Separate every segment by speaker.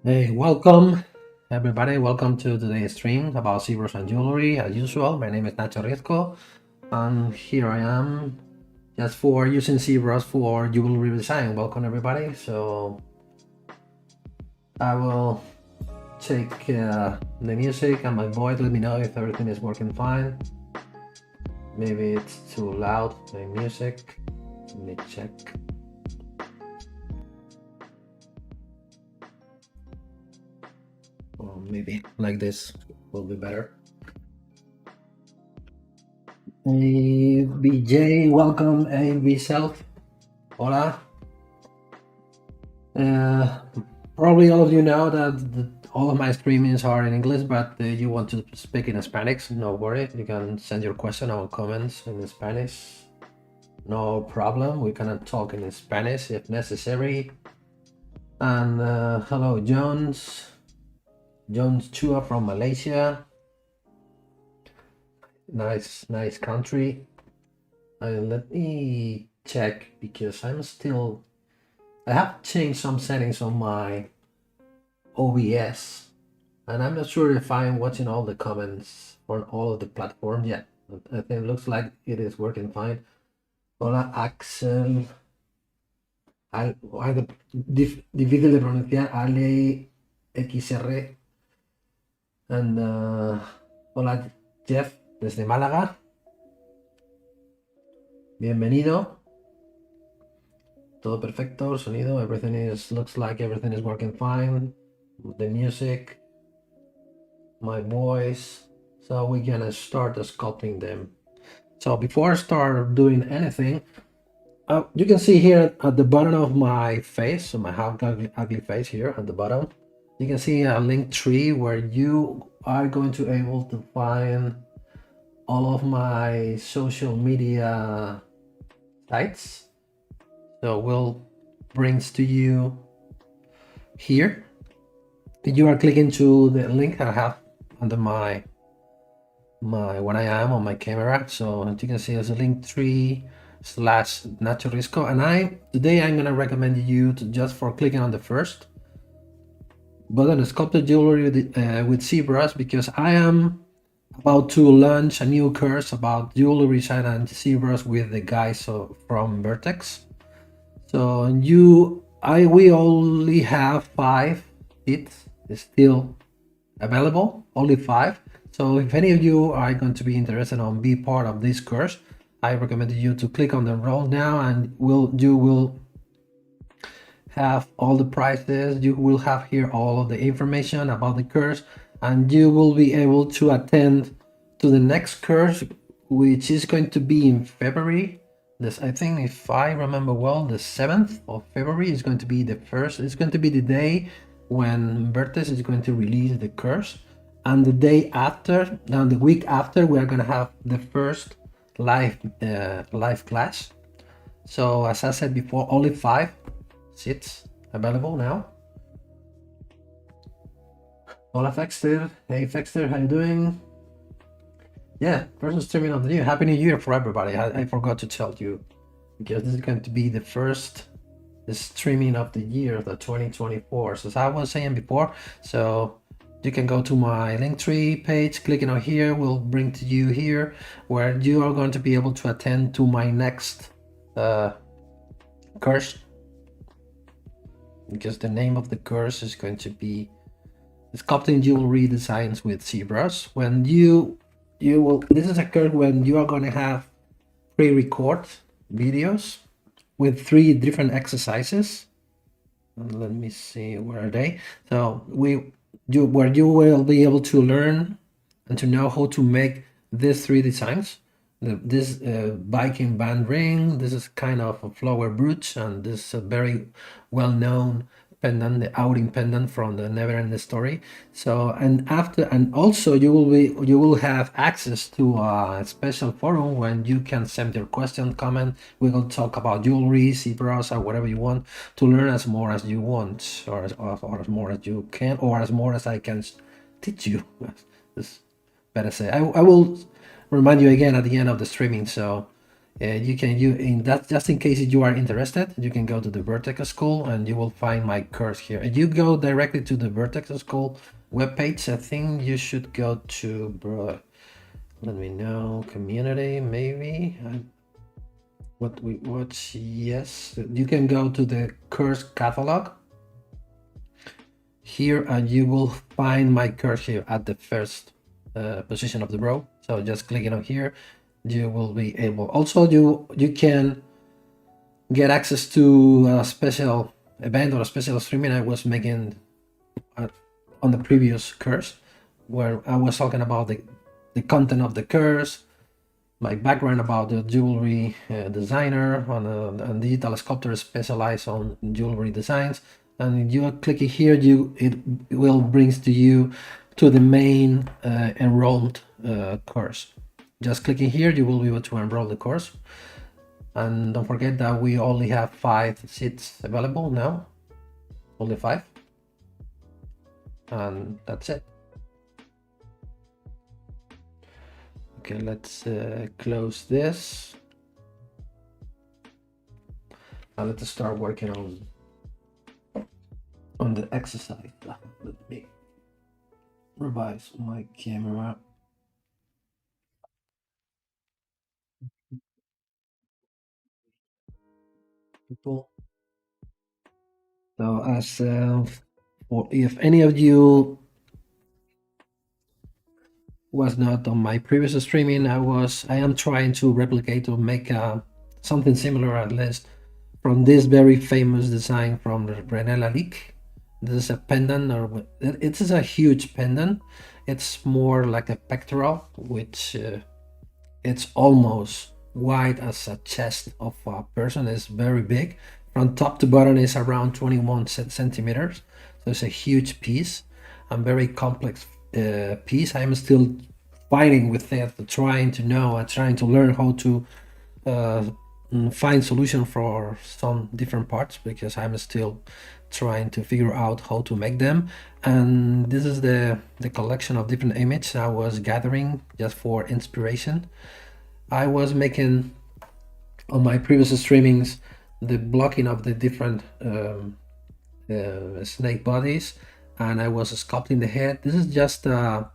Speaker 1: Hey, welcome everybody. Welcome to today's stream about ZBrush and jewelry. As usual, my name is Nacho Riesco, and here I am just for using ZBrush for jewelry design. Welcome everybody. So I will check the music and my voice. Let me know if everything is working fine. Maybe it's too loud, my music. Let me check. Or maybe like this will be better. Hey, BJ, welcome. Hey, Self. Hola. Uh, Probably all of you know that all of my streamings are in English, but you want to speak in Spanish, no worry. You can send your question or comments in Spanish. No problem. We can talk in Spanish if necessary. And hello, Jones. Jones Chua from Malaysia. Nice country. Let me check because I have changed some settings on my OBS, and I'm not sure if I'm watching all the comments on all of the platforms yet. I think it looks like it is working fine. Hola, Axel. Algo difícil de pronunciar. Ale XR. And hola, Jeff, desde Málaga. Bienvenido. Todo perfecto, sonido, looks like everything is working fine. The music, my voice. So we're gonna start sculpting them. So before I start doing anything, you can see here at the bottom of my face, so my ugly face here at the bottom, you can see a link tree where you are going to able to find all of my social media sites. So will brings to you here. You are clicking to the link I have under my when I am on my camera. So as you can see, there's a link tree slash Nacho Riesco, and today I'm gonna recommend you to just for clicking on the first button, sculpted jewelry with ZBrush, because I am about to launch a new course about jewelry design and ZBrush with the guys from Vertex. So we only have 5 seats still available, only 5. So if any of you are going to be interested on be part of this course, I recommend you to click on the enroll now, and you will have all the prices. You will have here all of the information about the course, and you will be able to attend to the next course, which is going to be in February. I think, if I remember well, the 7th of February is going to be the first. It's going to be the day when Vertex is going to release the course, and the day after, and the week after, we are going to have the first live class. So as I said before, only 5 seats available now. Hola Fexter. Hey Fexter, how you doing? Yeah, first streaming of the year. Happy New Year for everybody. I forgot to tell you, because this is going to be the first streaming of the year, the 2024. So as I was saying before, so you can go to my Linktree page, clicking on here will bring to you here, where you are going to be able to attend to my next course, because the name of the course is going to be Sculpting Jewelry Designs with ZBrush. When this is a course when you are going to have pre-record videos with 3 different exercises. Let me see, where are they? So where you will be able to learn and to know how to make these 3 designs. This Viking band ring, this is kind of a flower brooch, and this is a very well-known pendant, the outing pendant from the Neverending Story. So and also you will have access to a special forum when you can send your question, comment. We will talk about jewelry, ZBrush, or whatever you want to learn, as more as you want, or as more as you can, or as more as I can teach you. It's better say. I will remind you again at the end of the streaming. So You can use in that, just in case you are interested, you can go to the Vertex School and you will find my course here. And you go directly to the Vertex School webpage. I think you should go to, bro, let me know, community, maybe. What we watch, yes, you can go to the course catalog here and you will find my course here at the first position of the row. So just clicking on here, you will be able, also you can get access to a special event or a special streaming I was making on the previous course, where I was talking about the content of the course, my background about the jewelry designer, on a digital sculptor specialized on jewelry designs. And you are clicking here, it will brings to you to the main enrolled course. Just clicking here, you will be able to enroll the course. And don't forget that we only have 5 seats available now, only 5. And that's it. Okay, let's close this. And let's start working on the exercise. Let me revise my camera. People. So as or if any of you was not on my previous streaming, I am trying to replicate or make something similar, at least, from this very famous design from Lalique. This is a pendant, or it is a huge pendant. It's more like a pectoral, which it's almost wide as a chest of a person. It's very big. From top to bottom is around 21 centimeters. So it's a huge piece and very complex piece. I'm still fighting with it, trying to learn how to find solution for some different parts, because I'm still trying to figure out how to make them. And this is the collection of different images I was gathering just for inspiration. I was making on my previous streamings the blocking of the different snake bodies, and I was sculpting the head. This is just a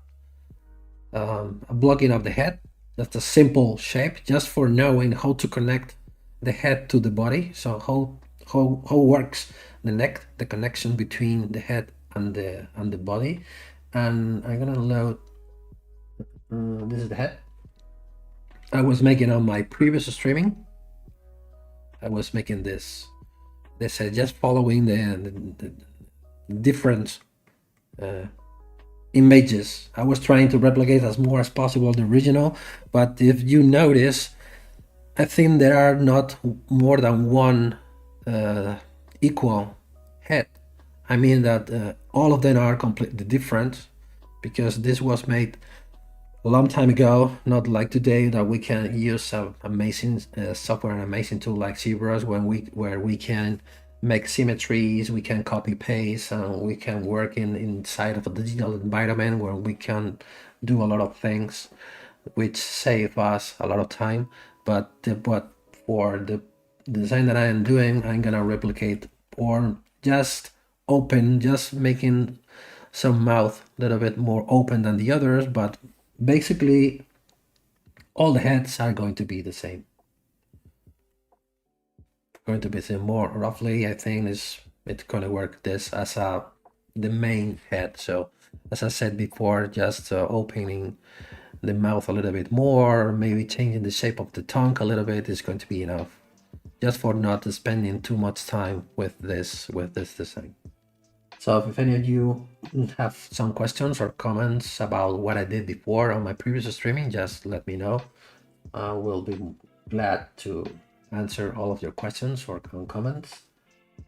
Speaker 1: blocking of the head, just a simple shape, just for knowing how to connect the head to the body. So how works the neck, the connection between the head and the body. And I'm gonna load. This is the head I was making on my previous streaming. I was making this just following the different images. I was trying to replicate as more as possible the original, but if you notice, I think there are not more than one equal head. I mean that all of them are completely different, because this was made a long time ago, not like today that we can use some amazing software and amazing tool like ZBrush, where we can make symmetries, we can copy paste, and we can work inside of a digital environment where we can do a lot of things, which save us a lot of time. But for the design that I am doing, I'm gonna replicate or just making some mouth a little bit more open than the others, but basically all the heads are going to be the same. Going to be the more roughly, I think it's going to work this as the main head. So as I said before, just opening the mouth a little bit more, maybe changing the shape of the tongue a little bit is going to be enough, just for not spending too much time with this design. So if any of you have some questions or comments about what I did before on my previous streaming, just let me know. I will be glad to answer all of your questions or comments.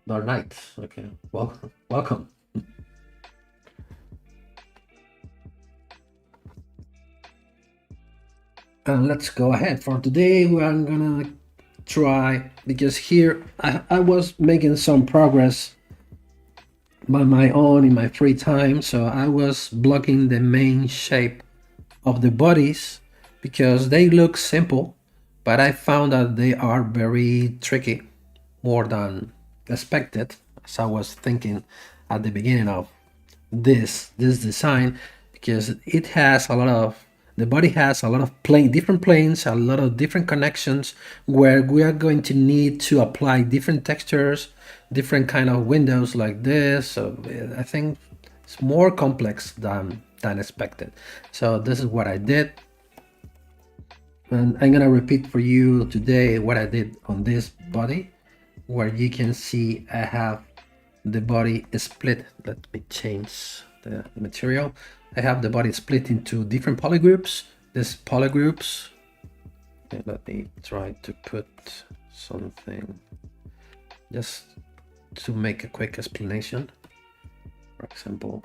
Speaker 1: Dark night. Okay, welcome. And let's go ahead. For today, I'm gonna try, because here I was making some progress by my own in my free time. So I was blocking the main shape of the bodies, because they look simple, but I found that they are very tricky, more than expected, as I was thinking at the beginning of this design, because it has a lot of, the body has a lot of different planes, a lot of different connections, where we are going to need to apply different textures, different kind of windows like this. So I think it's more complex than expected. So this is what I did, and I'm gonna repeat for you today what I did on this body, where you can see I have the body split. Let me change the material. I have the body split into different polygroups. These polygroups, okay, let me try to put something just to make a quick explanation. For example,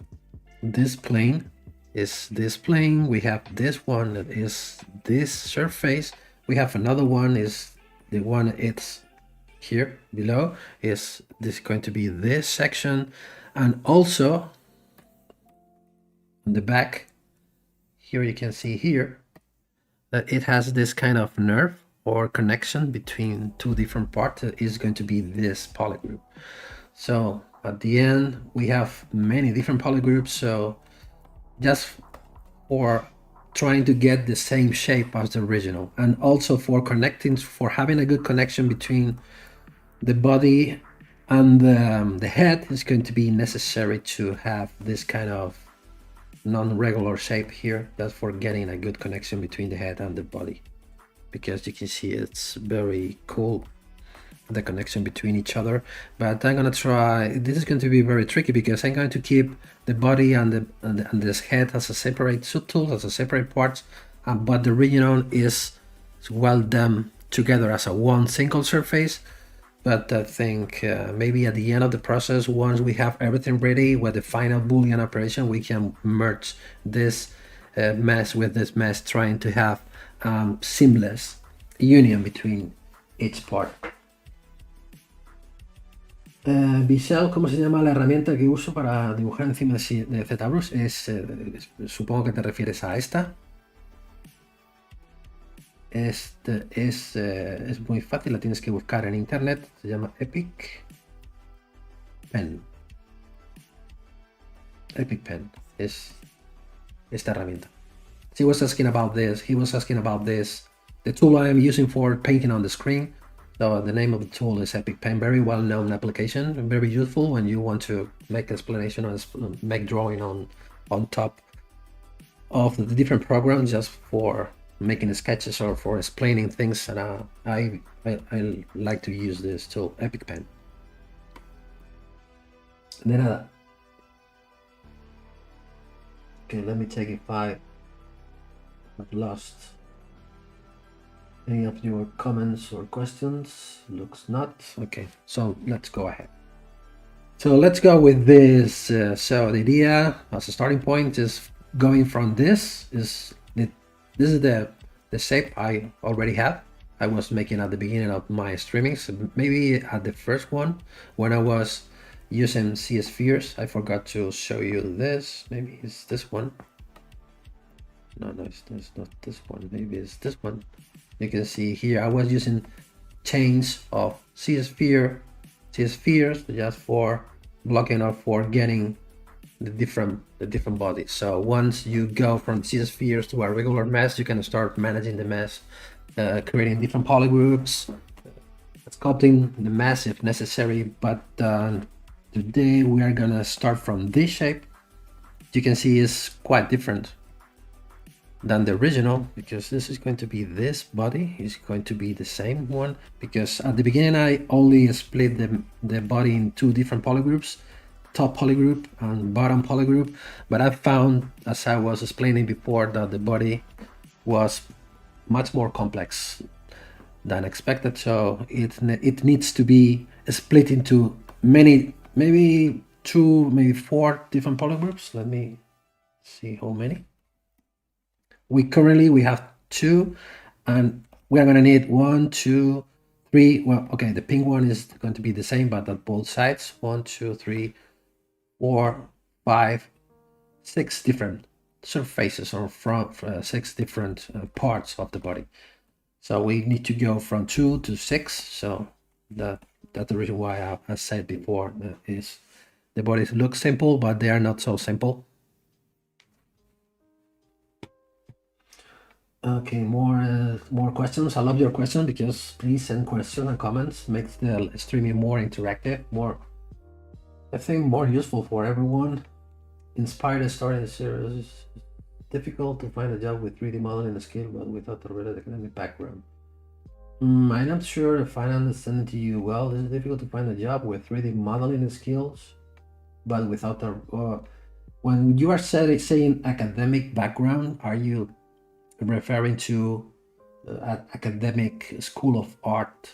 Speaker 1: this plane is this plane. We have this one that is this surface. We have another one is the one it's here below, is this going to be this section, and also on the back here you can see here that it has this kind of nerve or connection between two different parts that is going to be this polygroup. So at the end we have many different polygroups, so just for trying to get the same shape as the original, and also for connecting, for having a good connection between the body and the head, is going to be necessary to have this kind of non-regular shape here. That's for getting a good connection between the head and the body, because you can see it's very cool, the connection between each other. But I'm gonna try, this is going to be very tricky because I'm going to keep the body and this head as a separate subtool, as a separate parts, but the original is well done together as a one single surface. But I think maybe at the end of the process, once we have everything ready with the final Boolean operation, we can merge this mesh with this mesh, trying to have seamless union between each part. Visual, ¿cómo se llama la herramienta que uso para dibujar encima de ZBrush? Supongo que te refieres a esta. Este es muy fácil, la tienes que buscar en internet, se llama Epic Pen. Epic Pen es esta herramienta. He was asking about this, the tool I am using for painting on the screen. So the name of the tool is Epic Pen, very well-known application, very useful when you want to make explanation or make drawing on top of the different programs, just for making sketches or for explaining things. And I like to use this tool, Epic Pen. De nada. Okay, let me check if I've lost any of your comments or questions. Looks not. Okay, so let's go ahead. So let's go with this. So the idea as a starting point is going from this is the shape I already have. I was making at the beginning of my streaming, so maybe at the first one when I was using spheres. I forgot to show you this. Maybe it's this one. No, it's not this one. Maybe it's this one. You can see here I was using chains of spheres just for blocking or for getting the different bodies. So once you go from spheres to a regular mesh, you can start managing the mesh, creating different polygroups, sculpting the mesh if necessary. But today we are gonna start from this shape. You can see it's quite different than the original, because this is going to be this body is going to be the same one, because at the beginning I only split the body in two different polygroups, top polygroup and bottom polygroup. But I found, as I was explaining before, that the body was much more complex than expected, so it needs to be split into many, maybe two, maybe four different polygroups. Let me see how many. We have two, and we are going to need 1, 2, 3. Well, okay, the pink one is going to be the same, but at both sides. 1, 2, 3, 4, 5, 6 different surfaces, or from 6 different parts of the body. So we need to go from 2 to 6. So that's the reason why I said before is the bodies look simple, but they are not so simple. Okay, more questions. I love your question, because please send questions and comments. Makes the streaming more interactive, more, I think, more useful for everyone. Inspired starting a series. Difficult to find a job with 3D modeling skill, but without a related academic background. I'm not sure if I understand to you well. It's difficult to find a job with 3D modeling skills, but without a. When you are saying academic background, are you referring to academic school of art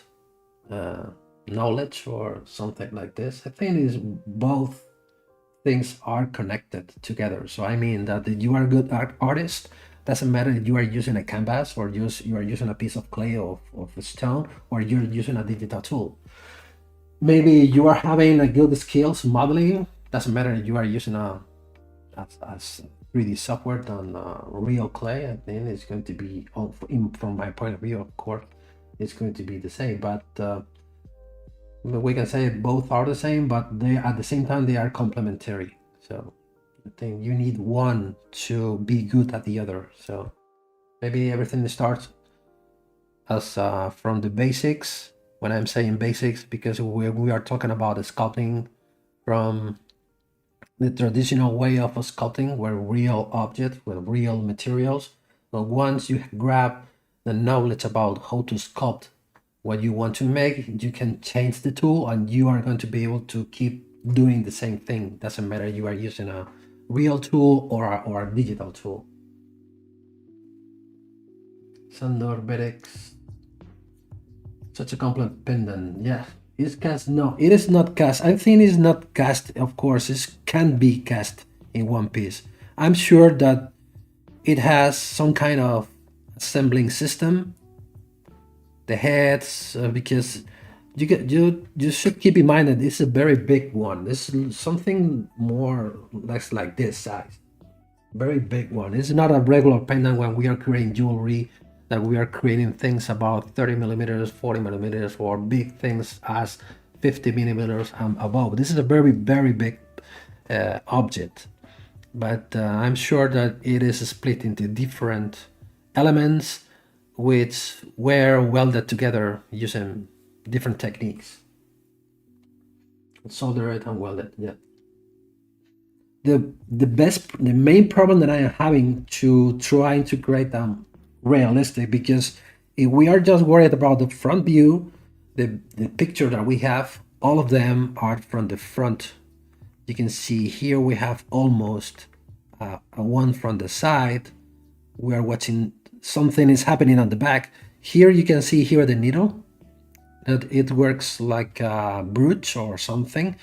Speaker 1: knowledge or something like this? I think is both things are connected together. So I mean that you are a good artist. Doesn't matter if you are using a canvas or you are using a piece of clay or of stone, or you're using a digital tool. Maybe you are having a good skills modeling. Doesn't matter if you are using a 3D software on real clay. I think it's going to be, from my point of view, of course, it's going to be the same. But we can say both are the same, but they at the same time they are complementary. So I think you need one to be good at the other. So maybe everything starts as from the basics. When I'm saying basics, because we are talking about sculpting from the traditional way of sculpting, where real objects with real materials. But once you grab the knowledge about how to sculpt what you want to make, you can change the tool and you are going to be able to keep doing the same thing. Doesn't matter you are using a real tool or a digital tool. Sandor Berex, such a complex pendant. Yeah, it's cast. No, it is not cast. I think it's not cast. Of course, it can be cast in one piece. I'm sure that it has some kind of assembling system. The heads, because you should keep in mind that this is a very big one. This is something more less like this size. Very big one. It's not a regular pendant when we are creating jewelry, that we are creating things about 30 millimeters, 40 millimeters, or big things as 50 millimeters and above. This is a very, very big object. But I'm sure that it is split into different elements which were welded together using different techniques. Solder it and weld it, yeah. The main problem that I am having to trying to create them realistic, because if we are just worried about the front view, the picture that we have, all of them are from the front. You can see here we have almost a one from the side. We are watching something is happening on the back. Here you can see here the needle, that it works like a brooch or something.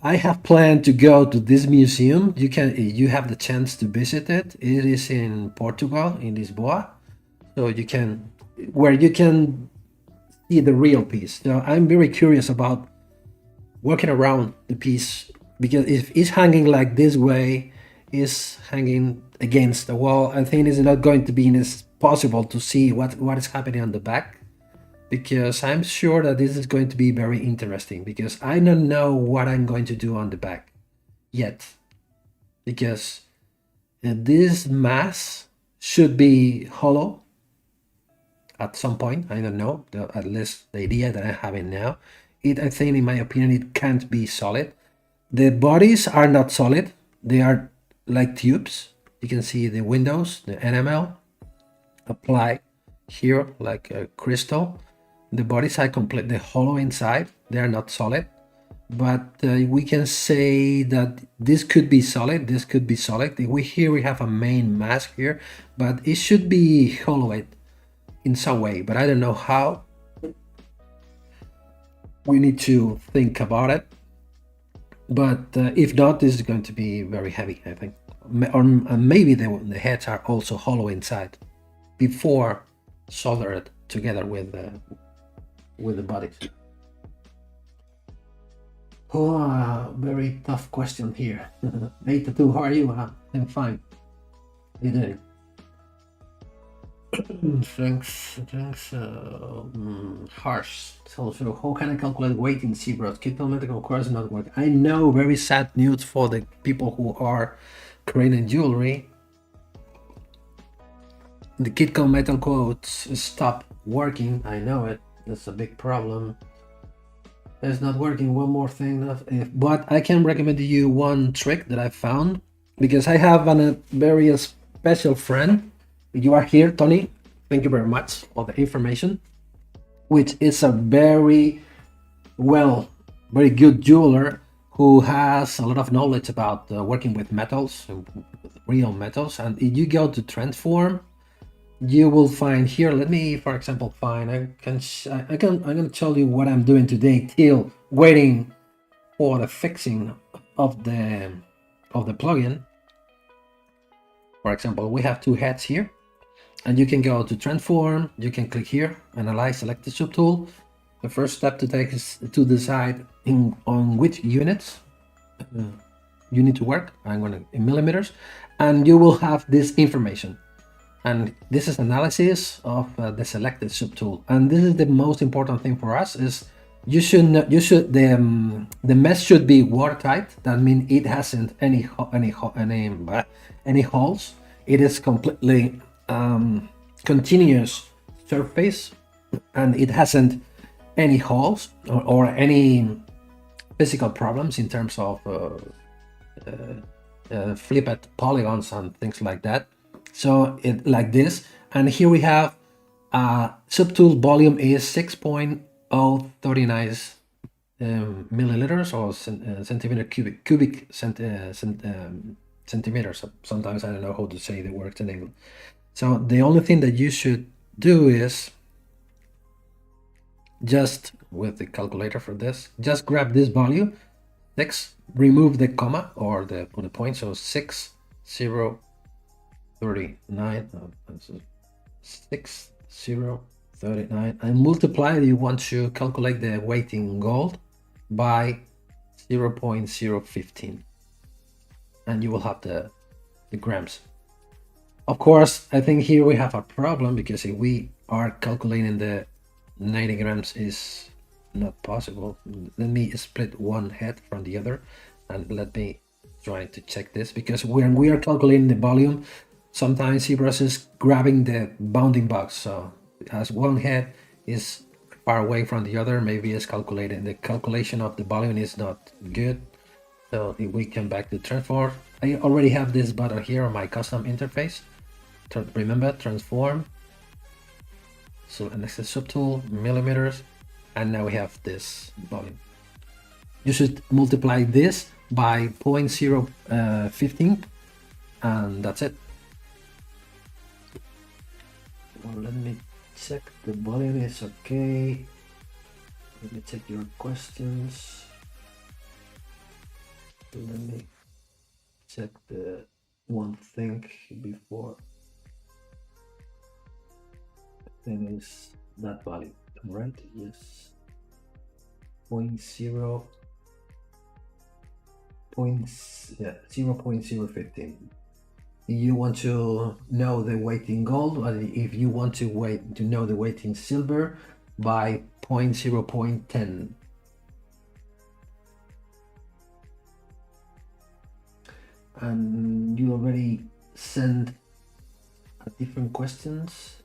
Speaker 1: I have planned to go to this museum. You have the chance to visit it. It is in Portugal, in Lisboa. So you can see the real piece. So I'm very curious about walking around the piece, because if it's hanging like this way, is hanging against the wall, I think it's not going to be possible to see what is happening on the back, because I'm sure that this is going to be very interesting, because I don't know what I'm going to do on the back yet, because this mass should be hollow at some point. I don't know, at least the idea that I'm having now. I think, in my opinion, it can't be solid. The bodies are not solid. They are like tubes. You can see the windows, the enamel apply here like a crystal. The bodies are completely hollow inside. They are not solid, but we can say that this could be solid. This could be solid. We have a main mass here, but it should be hollowed in some way, but I don't know how. We need to think about it. But if not, this is going to be very heavy, I think. Or maybe the heads are also hollow inside before soldered together with the bodies. Oh, very tough question here. 82, how are you? I'm fine. How you doing? Strengths, harsh. So how can I calculate weight in ZBrush? Kit metal, of course, not work. I know, very sad news for the people who are creating jewelry. The Kitco metal quotes stop working. I know it. That's a big problem. It's not working. One more thing, but I can recommend to you one trick that I found, because I have a very special friend. You are here, Tony. Thank you very much for the information. Which is a very good jeweler who has a lot of knowledge about working with metals, real metals. And if you go to transform, you will find here, let me for example find, I'm gonna tell you what I'm doing today till waiting for the fixing of the plugin. For example, we have two heads here, and you can go to transform, you can click here, analyze, select the subtool. The first step to take is to decide on which units you need to work. I'm going to in millimeters, and you will have this information. And this is analysis of the selected subtool. And this is the most important thing for us, is the mesh should be watertight. That means it hasn't any holes. It is completely continuous surface, and it hasn't any holes or any physical problems in terms of flipped polygons and things like that. So it like this, and here we have subtool volume is 6.039 milliliters or centimeter cubic centimeters. Sometimes I don't know how to say the words in English. So the only thing that you should do is just with the calculator for this, just grab this value 6, remove the comma or the point, so 6039 6039, and multiply. You want to calculate the weight in gold by 0.015, and you will have the grams. Of course, I think here we have a problem, because if we are calculating the 90 grams is not possible. Let me split one head from the other, and let me try to check this, because when we are calculating the volume, sometimes ZBrush is grabbing the bounding box. So as one head is far away from the other, maybe it's calculating, the calculation of the volume is not good. So if we come back to transform, I already have this button here on my custom interface. Remember, transform, so next is subtool, millimeters, and now we have this volume. You should multiply this by 0.015, and that's it. Well, let me check the volume is okay. Let me check your questions. Let me check the one thing before. Then is that value, right? Yes. 0.015. You want to know the weight in gold, or if you want to know the weight in silver, by 0.10. And you already sent different questions.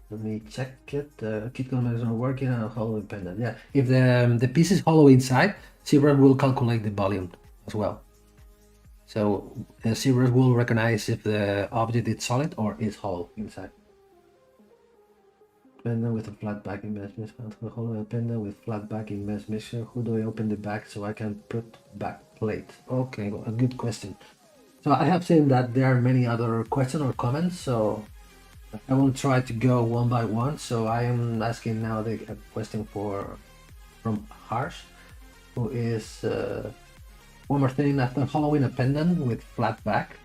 Speaker 1: Let me check it. Kit is not working on hollow pendant. Yeah, if the piece is hollow inside, ZBrush will calculate the volume as well. So ZBrush will recognize if the object is solid or is hollow inside. Pendant with a flat back in mesh mixer. Hollow pendant with flat back in mesh mixer. Who do I open the back so I can put back plate? Okay, well, a good question. So I have seen that there are many other questions or comments, so I will try to go one by one. So I am asking now the question from Harsh, who is one more thing. After hollowing a pendant with flat back,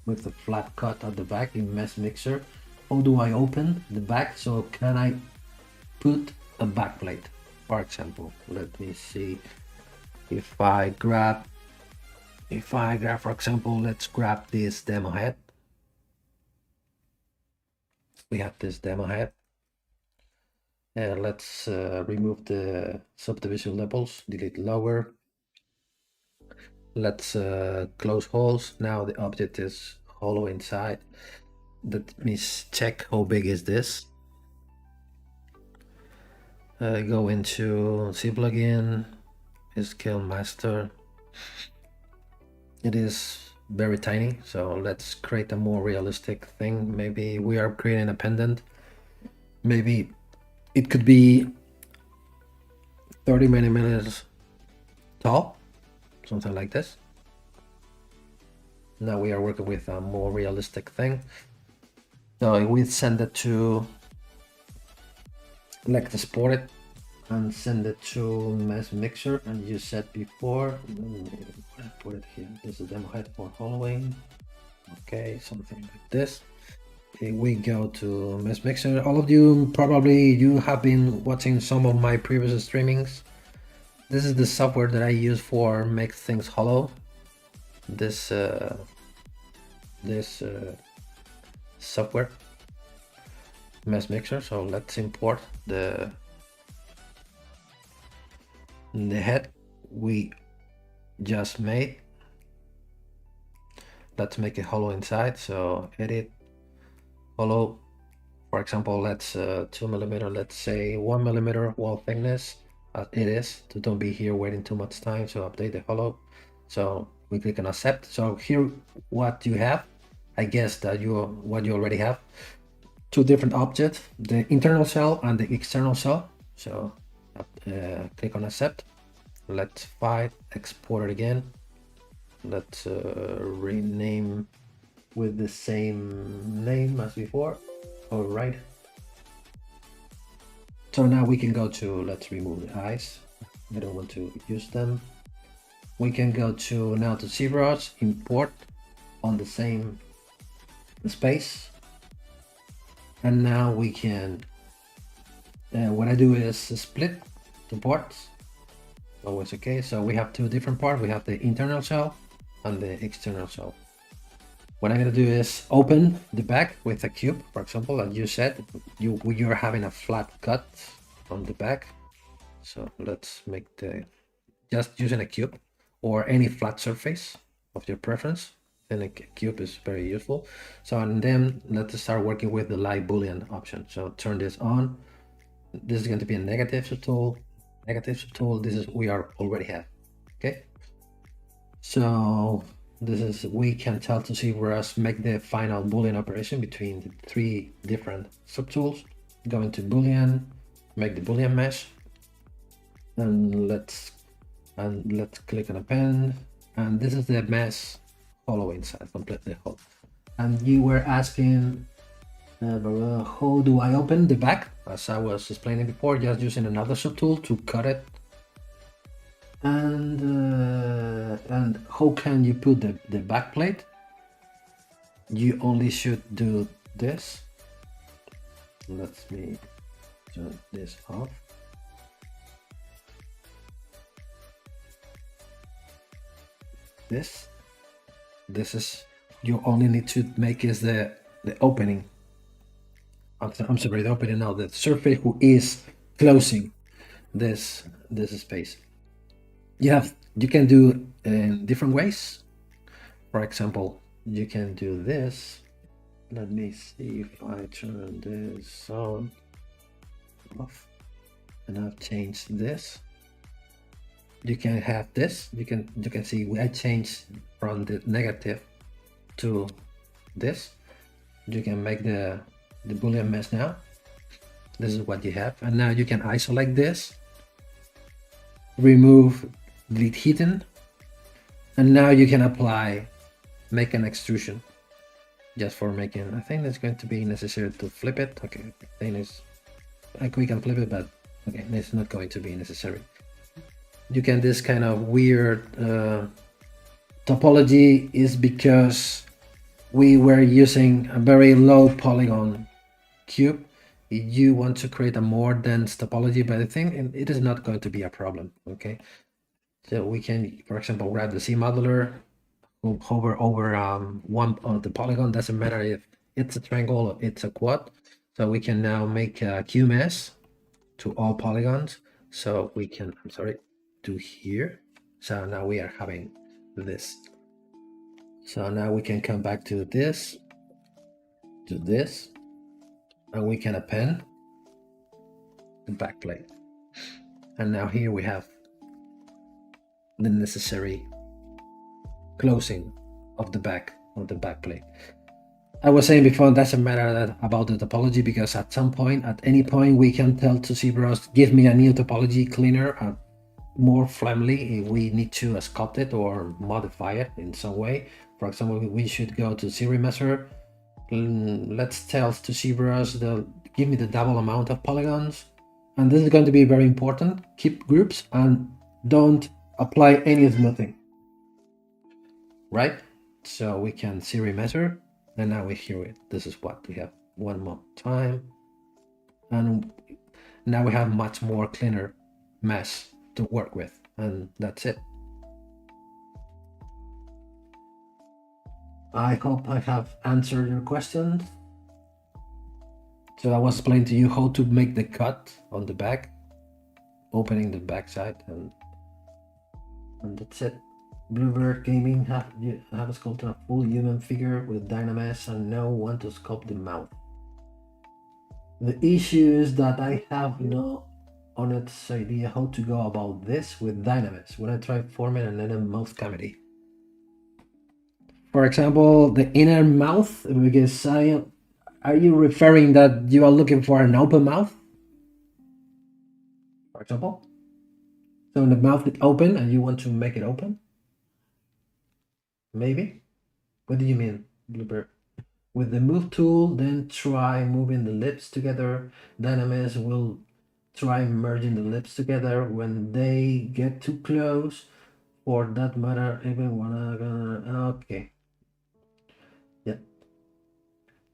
Speaker 1: with a flat cut at the back in mesh mixer, how do I open the back? So can I put a back plate? For example, let me see. If I grab, for example, let's grab this demo head. we have this demo head. Let's remove the subdivision levels, delete lower. Let's close holes. Now the object is hollow inside. That means check how big is this. Go into Z plugin, scale master. It is very tiny, so let's create a more realistic thing. Maybe we are creating a pendant. Maybe it could be 30 millimeters tall, something like this. Now we are working with a more realistic thing. So we send it to, let's export it and send it to mesh mixer. And you said before, put it here. This is demo head for hollowing. Okay, something like this. Okay, we go to mesh mixer. All of you probably have been watching some of my previous streamings. This is the software that I use for make things hollow. This software, mesh mixer. So let's import the head we just made. Let's make it hollow inside. So edit hollow. For example, let's 2 millimeter. Let's say 1 millimeter wall thickness. It is. So don't be here waiting too much time. So update the hollow. So we click on accept. So here, what you have, I guess that what you already have, two different objects, the internal cell and the external cell. So click on accept. Let's file, export it again. Let's rename with the same name as before. All right. So now we can go to, let's remove the eyes. I don't want to use them. We can go to now to ZBrush, import on the same space. And now we can, what I do is split the parts. Always okay. So we have two different parts. We have the internal shell and the external shell. What I'm gonna do is open the back with a cube, for example, as you said, you're having a flat cut on the back. So let's make just using a cube or any flat surface of your preference. Then a cube is very useful. So and then let's start working with the light boolean option. So turn this on. This is going to be a negative subtool. Negative subtool. This is we already have. Okay. So this is, we can tell to ZBrush make the final boolean operation between the three different subtools. Go into boolean, make the boolean mesh, and let's click on append. And this is the mesh hollow inside, completely hollow. And you were asking, how do I open the back? As I was explaining before, just using another subtool to cut it. And how can you put the back plate? You only should do this. Let me turn this off. This is, you only need to make is the opening. I'm sorry, the opening now, the surface who is closing this space. You can do in different ways. For example, you can do this. Let me see if I turn this on, off, and I've changed this. You can have this. You can see I changed from the negative to this. You can make the boolean mesh now. This is what you have, and now you can isolate this, remove, delete hidden, and now you can apply, make an extrusion just for making. I think that's going to be necessary to flip it. Okay, the thing is, like we can flip it, but okay, it's not going to be necessary. You can, this kind of weird topology is because we were using a very low polygon cube. You want to create a more dense topology, but I think it is not going to be a problem. Okay, so we can, for example, grab the C modular, hover over one of the polygon. Doesn't matter if it's a triangle or it's a quad. So we can now make a QMS to all polygons. So we can, I'm sorry, to here. So now we are having this. So now we can come back to this, and we can append the backplate. And now here we have the necessary closing of the back plate. I was saying before, it doesn't matter about the topology, because at some point, at any point, we can tell to ZBrush, give me a new topology cleaner, more friendly if we need to sculpt it or modify it in some way. For example, we should go to series measure. Let's tell to ZBrush, give me the double amount of polygons. And this is going to be very important. Keep groups and don't apply any smoothing. Right? So we can series measure. And now we hear it. This is what we have one more time. And now we have much more cleaner mesh to work with. And that's it. I hope I have answered your questions. So I was explaining to you how to make the cut on the back, opening the back side, and that's it. Bluebird Gaming have sculpted a full human figure with Dynamesh and now want to sculpt the mouth. The issue is that I have no honest idea how to go about this with Dynamesh when I try forming an inner mouth cavity. For example, the inner mouth, because are you referring that you are looking for an open mouth? For example? So the mouth is open and you want to make it open? Maybe? What do you mean, Bluebird? With the move tool, then try moving the lips together. Dynamesh will try merging the lips together when they get too close. For that matter, even okay. Yeah.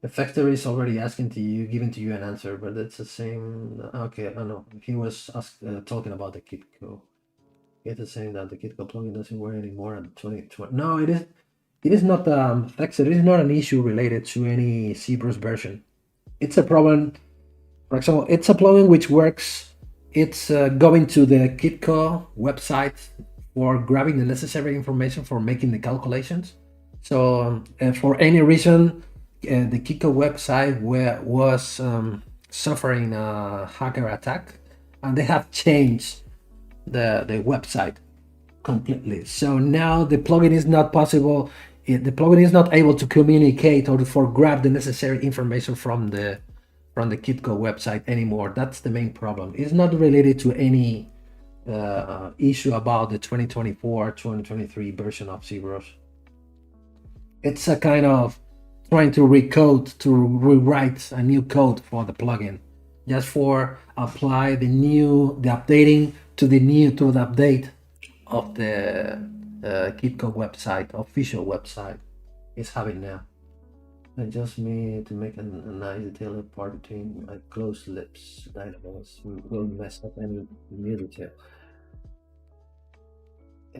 Speaker 1: The factory is already asking to you, giving to you an answer, but it's the same. Okay, I know. He was talking about the Kitco. It is saying that the Kitco plugin doesn't work anymore at 2020. No, it is. It is not it is not an issue related to any ZBrush version. It's a problem. For example, it's a plugin which works. It's going to the Kitco website for grabbing the necessary information for making the calculations. So for any reason, the Kitco website was suffering a hacker attack, and they have changed the website completely. So now the plugin is not possible. The plugin is not able to communicate or for grab the necessary information from the Kitco website anymore. That's the main problem. It's not related to any issue about the 2024-2023 version of ZBrush. It's a kind of trying to rewrite a new code for the plugin, just for apply the updating to the update of the Kitco website, official website is having now. I just need to make a nice detailed part between my closed lips. Dynamesh will mess up any new detail.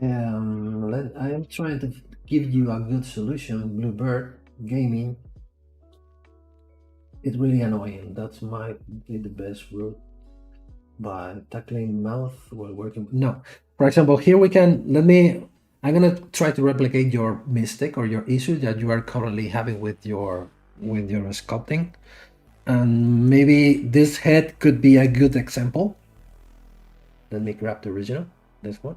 Speaker 1: I am trying to give you a good solution. Bluebird Gaming. It's really annoying. That might be the best route. By tackling mouth while working. No, for example, here we can, I'm gonna try to replicate your mistake or your issue that you are currently having with your sculpting. And maybe this head could be a good example. Let me grab the original, this one.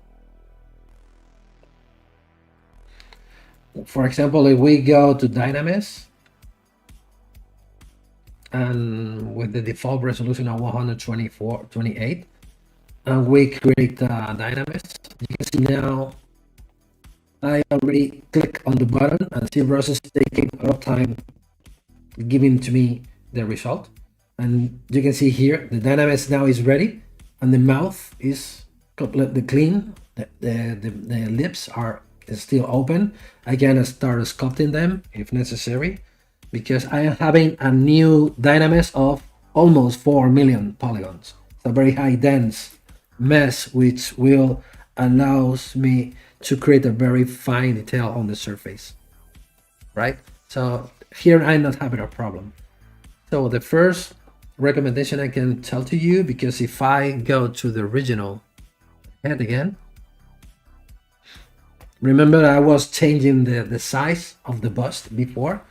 Speaker 1: For example, if we go to Dynamesh, and with the default resolution of 124/28, and we create Dynamesh, you can see now I already click on the button and ZBrush is taking a lot of time giving to me the result. And you can see here the Dynamesh now is ready and the mouth is completely clean. The lips are still open. I can start sculpting them if necessary, because I am having a new Dynamesh of almost 4 million polygons. It's a very high dense mesh which will allows me to create a very fine detail on the surface, right? So here I'm not having a problem. So the first recommendation I can tell to you, because if I go to the original head again, remember I was changing the size of the bust before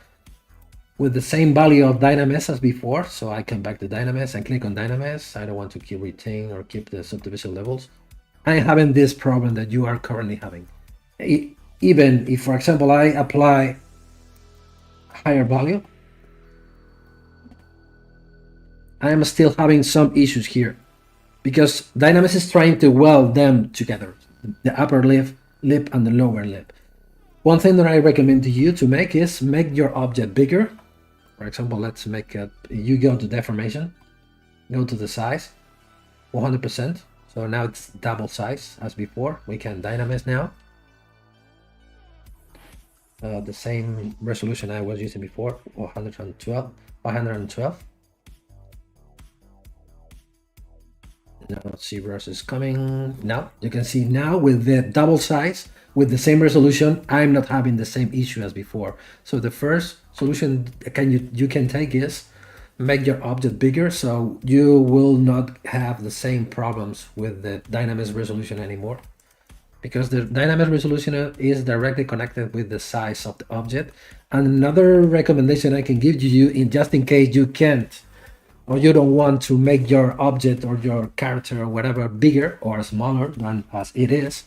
Speaker 1: with the same value of Dynamesh as before. So I come back to Dynamesh and click on Dynamesh. I don't want to keep retain or keep the subdivision levels. I'm having this problem that you are currently having. Even if, for example, I apply higher value, I am still having some issues here because Dynamesh is trying to weld them together, the upper lip and the lower lip. One thing that I recommend to you to make is make your object bigger. For example, let's make it, you go to deformation, go to the size, 100%. So now it's double size as before. We can Dynamesh now. The same resolution I was using before, 112, 512. Now ZBrush is coming. Now you can see now with the double size, with the same resolution, I'm not having the same issue as before. So the first solution you can take is make your object bigger, so you will not have the same problems with the Dynamesh resolution anymore, because the Dynamesh resolution is directly connected with the size of the object. And another recommendation I can give you, in just in case you can't or you don't want to make your object or your character or whatever bigger or smaller than as it is,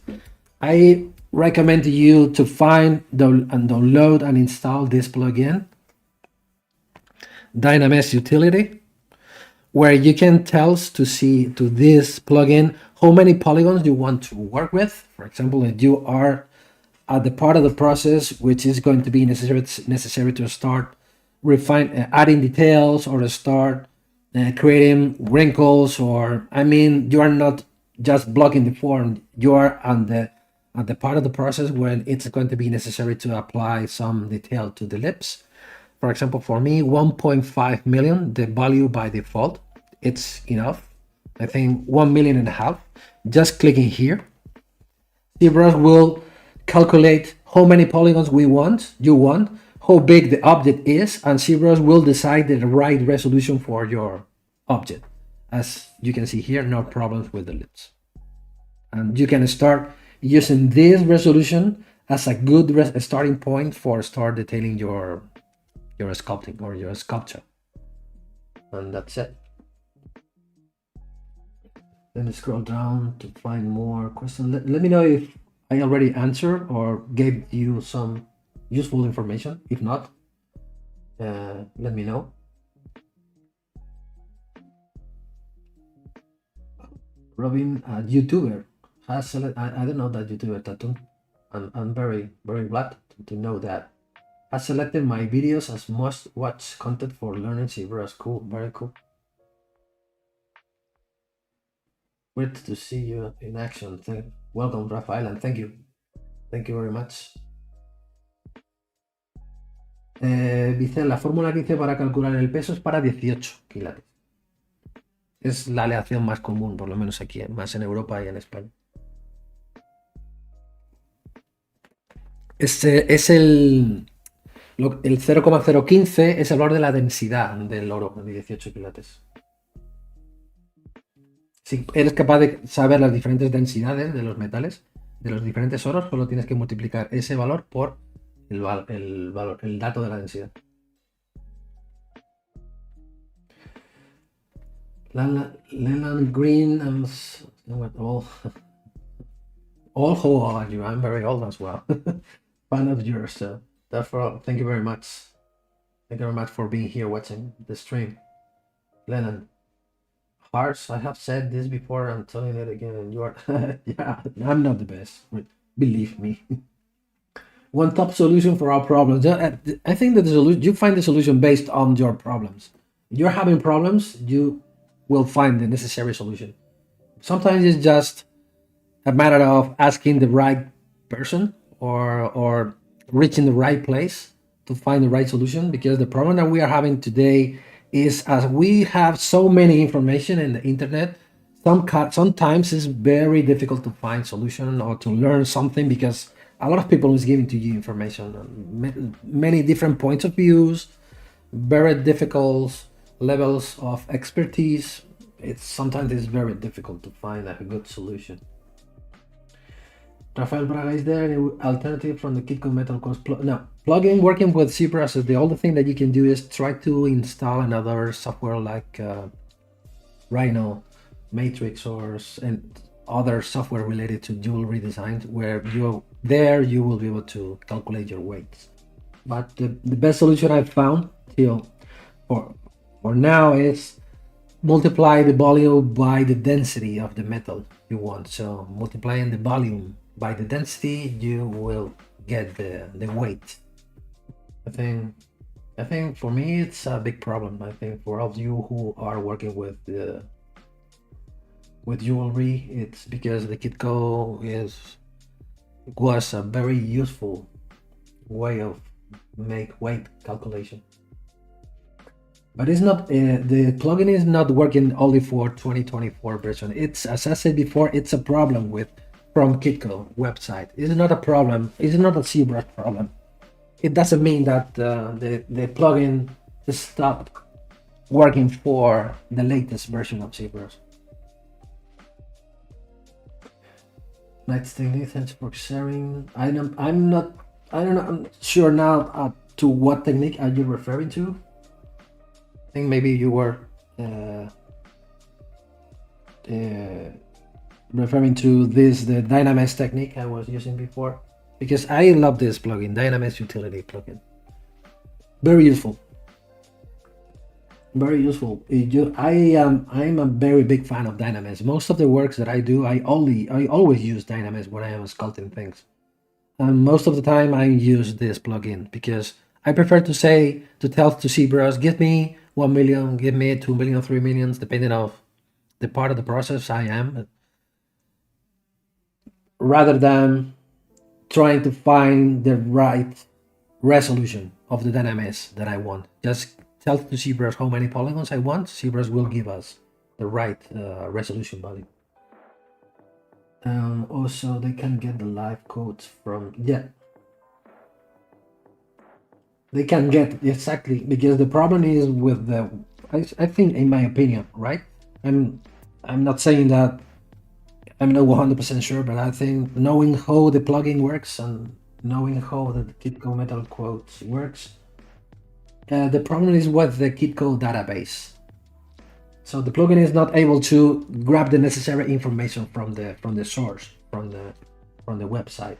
Speaker 1: I recommend you to find and download and install this plugin, Dynamesh Utility, where you can tell to this plugin how many polygons you want to work with. For example, if you are at the part of the process which is going to be necessary to start adding details, or to start creating wrinkles, or I mean, you are not just blocking the form, you are at the part of the process when it's going to be necessary to apply some detail to the lips. For example, for me, 1.5 million, the value by default, it's enough. I think 1.5 million. Just clicking here, ZBrush will calculate how many polygons you want, how big the object is, and ZBrush will decide the right resolution for your object. As you can see here, no problems with the lips. And you can start using this resolution as a good starting point for start detailing your sculpting or your sculpture. And that's it. Let me scroll down to find more questions. Let me know if I already answered or gave you some useful information. If not, let me know. Robin, YouTuber, has selected, I don't know that YouTuber tattoo. I'm very, very glad to know that. I selected my videos as must watch content for learning ZBrush. Cool, very cool. Great to see you in action. Welcome, Rafael, and thank you. Thank you very much. Dice, la fórmula que hice para calcular el peso es para 18 quilates. Es la aleación más común, por lo menos aquí, más en Europa y en España. Este es el 0,015, es el valor de la densidad del oro de 18 quilates. Si eres capaz de saber las diferentes densidades de los metales, de los diferentes oros, solo tienes que multiplicar ese valor por el dato de la densidad. Leland Green, how are you? I'm very old as well. Fan of yours, therefore, thank you very much. Thank you very much for being here watching the stream. Leland, Harsh, I have said this before, I'm telling it again, and you are, yeah, I'm not the best, believe me. One top solution for our problems. I think that you find the solution based on your problems. If you're having problems, you will find the necessary solution. Sometimes it's just a matter of asking the right person or reaching the right place to find the right solution, because the problem that we are having today is, as we have so many information in the internet, sometimes it's very difficult to find solution or to learn something, because a lot of people is giving to you information on many different points of views, very difficult levels of expertise, sometimes it's very difficult to find a good solution. Rafael Braga, is there any alternative from the Kitco Metal Course? No, plugin working with ZBrush, the only thing that you can do is try to install another software like Rhino, Matrix, and other software related to jewelry design, where you will be able to calculate your weights. But the best solution I've found till for now is multiply the volume by the density of the metal you want. So multiplying the volume by the density, you will get the weight. I think for me it's a big problem. I think for all of you who are working with jewelry, it's because the Kitco was a very useful way of make weight calculation. But it's not the plugin is not working only for 2024 version. It's, as I said before, it's a problem from Kitco website. It's not a problem. It's not a ZBrush problem. It doesn't mean that the plugin stopped working for the latest version of ZBrush. Nice technique, thanks for sharing. I'm not sure now to what technique are you referring to. I think maybe you were referring to the Dynamesh technique I was using before, because I love this plugin, Dynamesh utility plugin. Very useful. Very useful. I'm a very big fan of Dynamesh. Most of the works that I do, I always use Dynamesh when I am sculpting things. And most of the time I use this plugin because I prefer to tell ZBrush, give me 1 million, give me 2 million, 3 millions, depending on the part of the process I am, rather than trying to find the right resolution of the Dynamesh that I want. Just tell ZBrush how many polygons I want. ZBrush will give us the right resolution value. Also, they can get the live codes from, they can get, exactly, because the problem is with the, I think, in my opinion, right? I'm not saying that I'm not 100% sure, but I think knowing how the plugin works and knowing how the Kitco Metal Quotes works, the problem is with the Kitco database. So the plugin is not able to grab the necessary information from the source, from the website.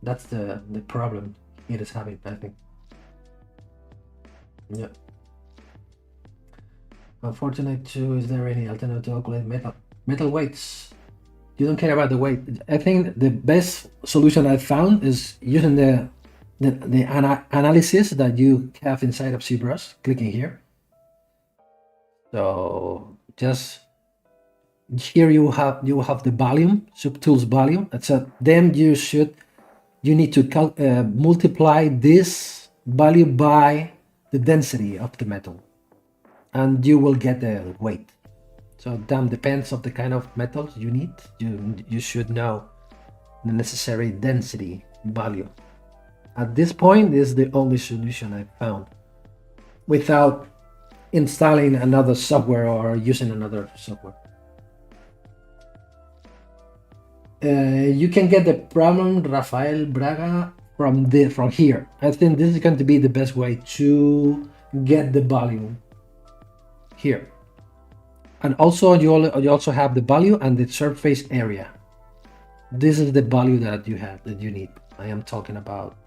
Speaker 1: That's the problem it is having, I think. Yeah. Unfortunate too. Is there any alternative to calculate metal weights? You don't care about the weight. I think the best solution I found is using the analysis that you have inside of ZBrush. Clicking here. So just here you have the volume, subtools volume. So then you need to multiply this value by the density of the metal, and you will get the weight. So that depends on the kind of metals you need. You should know the necessary density value. At this point, this is the only solution I found without installing another software or using another software. You can get the problem, Rafael Braga, from here. I think this is going to be the best way to get the volume here. And also you also have the value and the surface area. This is the value that you need. I am talking about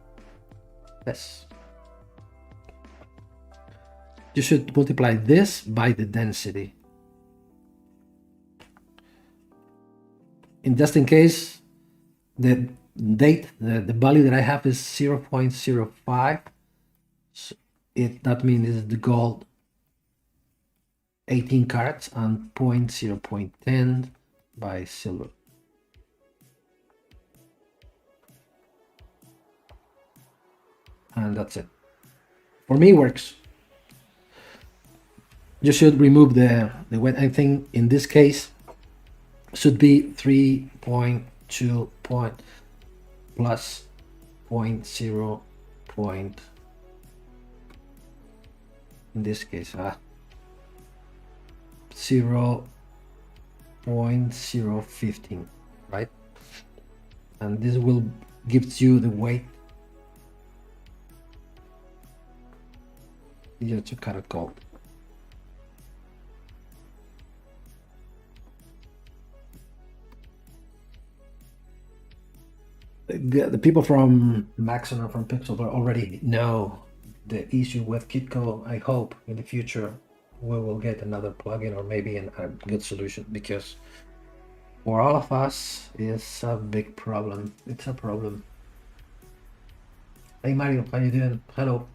Speaker 1: this. You should multiply this by the density. Just in case, the value that I have is 0.05. So that means the gold 18 carats and 0.10 by silver. And that's it. For me, it works. You should remove the weight. I think in this case should be 3.2 plus 0.0 point. In this case, 0.015, right? And this will gives you the weight. You have to cut it gold. The people from Maxon or from Pixel already know the issue with Kitco. I hope in the future we will get another plugin or maybe a good solution, because for all of us it's a big problem. It's a problem. Hey Mario, how you doing? Hello.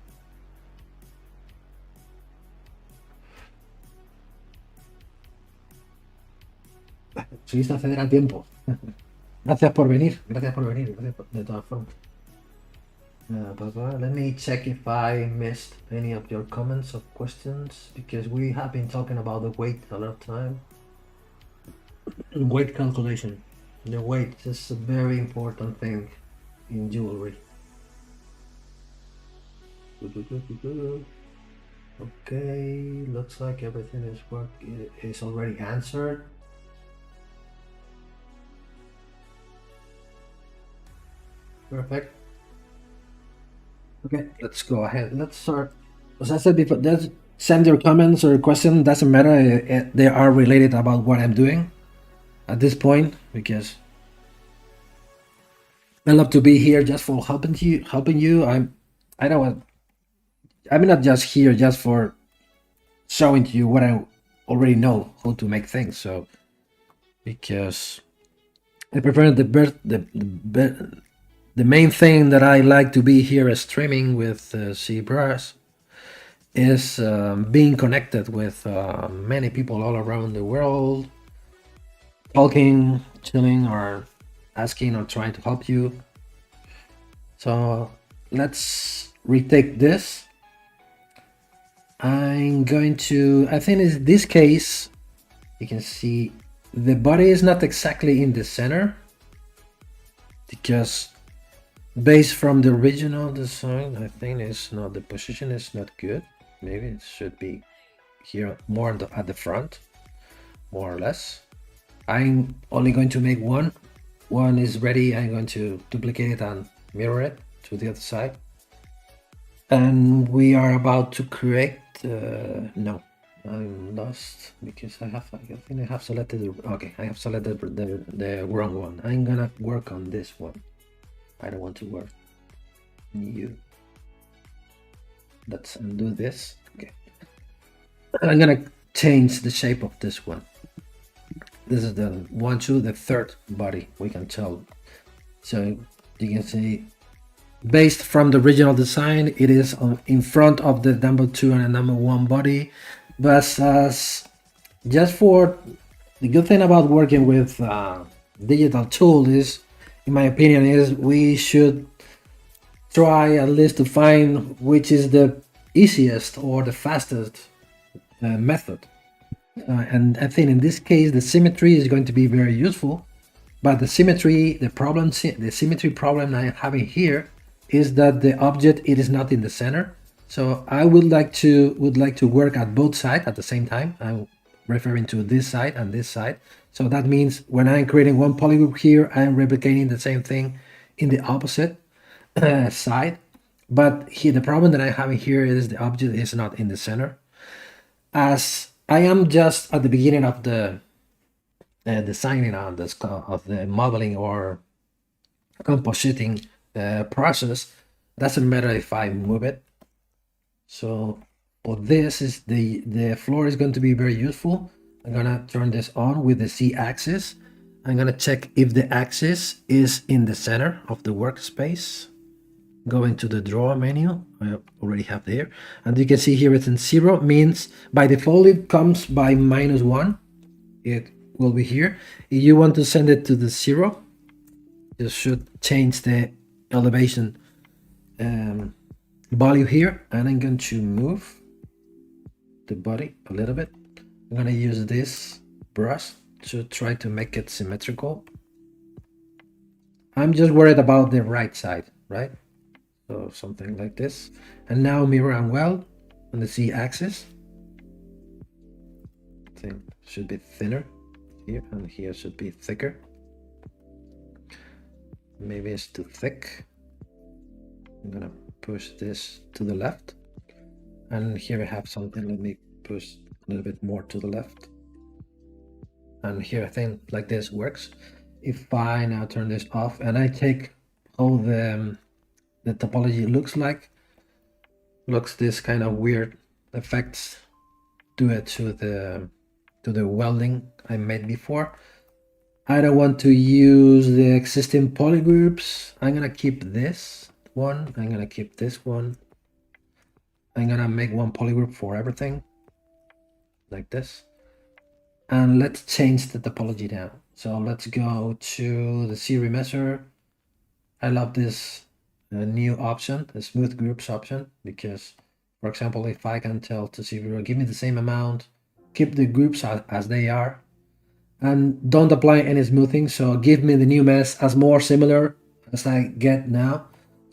Speaker 1: Subiste acceder a tiempo. Gracias por venir. Gracias de todas formas. Let me check if I missed any of your comments or questions, because we have been talking about the weight a lot of time. Weight calculation. The weight is a very important thing in jewelry. Okay, looks like everything is already answered. Perfect. Okay, let's go ahead. Let's start. As I said before, send your comments or questions. Doesn't matter. They are related about what I'm doing at this point, because I love to be here just for helping you. I'm not just here just for showing to you what I already know how to make things. So because I prefer the main thing that I like to be here streaming with ZBrush is being connected with many people all around the world, talking, chilling, or asking or trying to help you. So let's retake this. I think in this case, you can see the body is not exactly in the center, because based from the original design, I think the position is not good. Maybe it should be here more at the front, more or less. I'm only going to make one. One is ready. I'm going to duplicate it and mirror it to the other side. And we are about to create. No, I'm lost because I think I have selected. Okay, I have selected the wrong one. I'm gonna work on this one. I don't want to work new. Let's undo this. Okay, I'm gonna change the shape of this one. This is the the third body, we can tell. So you can see, based from the original design, it is in front of the number 2 and the number 1 body. But just for the good thing about working with digital tool is, in my opinion, is we should try at least to find which is the easiest or the fastest method. And I think in this case, the symmetry is going to be very useful. But the symmetry problem I'm having here is that the object, it is not in the center. So I would like to work at both sides at the same time. I'm referring to this side and this side. So that means when I'm creating one polygroup here, I'm replicating the same thing in the opposite side. But here, the problem that I'm having here is the object is not in the center. As I am just at the beginning of the designing of the modeling or compositing process, doesn't matter if I move it. So for this, is the floor is going to be very useful. I'm gonna turn this on with the Z-axis. I'm gonna check if the axis is in the center of the workspace. Go into the draw menu. I already have there, and you can see here it's in 0, means by default it comes by -1. It will be here. If you want to send it to the 0, you should change the elevation value here, and I'm going to move the body a little bit. I'm going to use this brush to try to make it symmetrical. I'm just worried about the right side, right? So something like this. And now mirror and well on the Z-axis. thing should be thinner here, and here should be thicker. Maybe it's too thick. I'm gonna push this to the left, and here I have something. Let me push a little bit more to the left, and here I think like this works. If I now turn this off and I take how the topology looks this kind of weird effects due to the welding I made before. I don't want to use the existing polygroups. I'm gonna keep this one. I'm gonna keep this one. I'm gonna make one polygroup for everything, like this. And let's change the topology now. So let's go to the series measure. I love this new option, the smooth groups option, because, for example, if I can tell to ZBrush, give me the same amount, keep the groups as they are, and don't apply any smoothing. So give me the new mesh as more similar as I get now.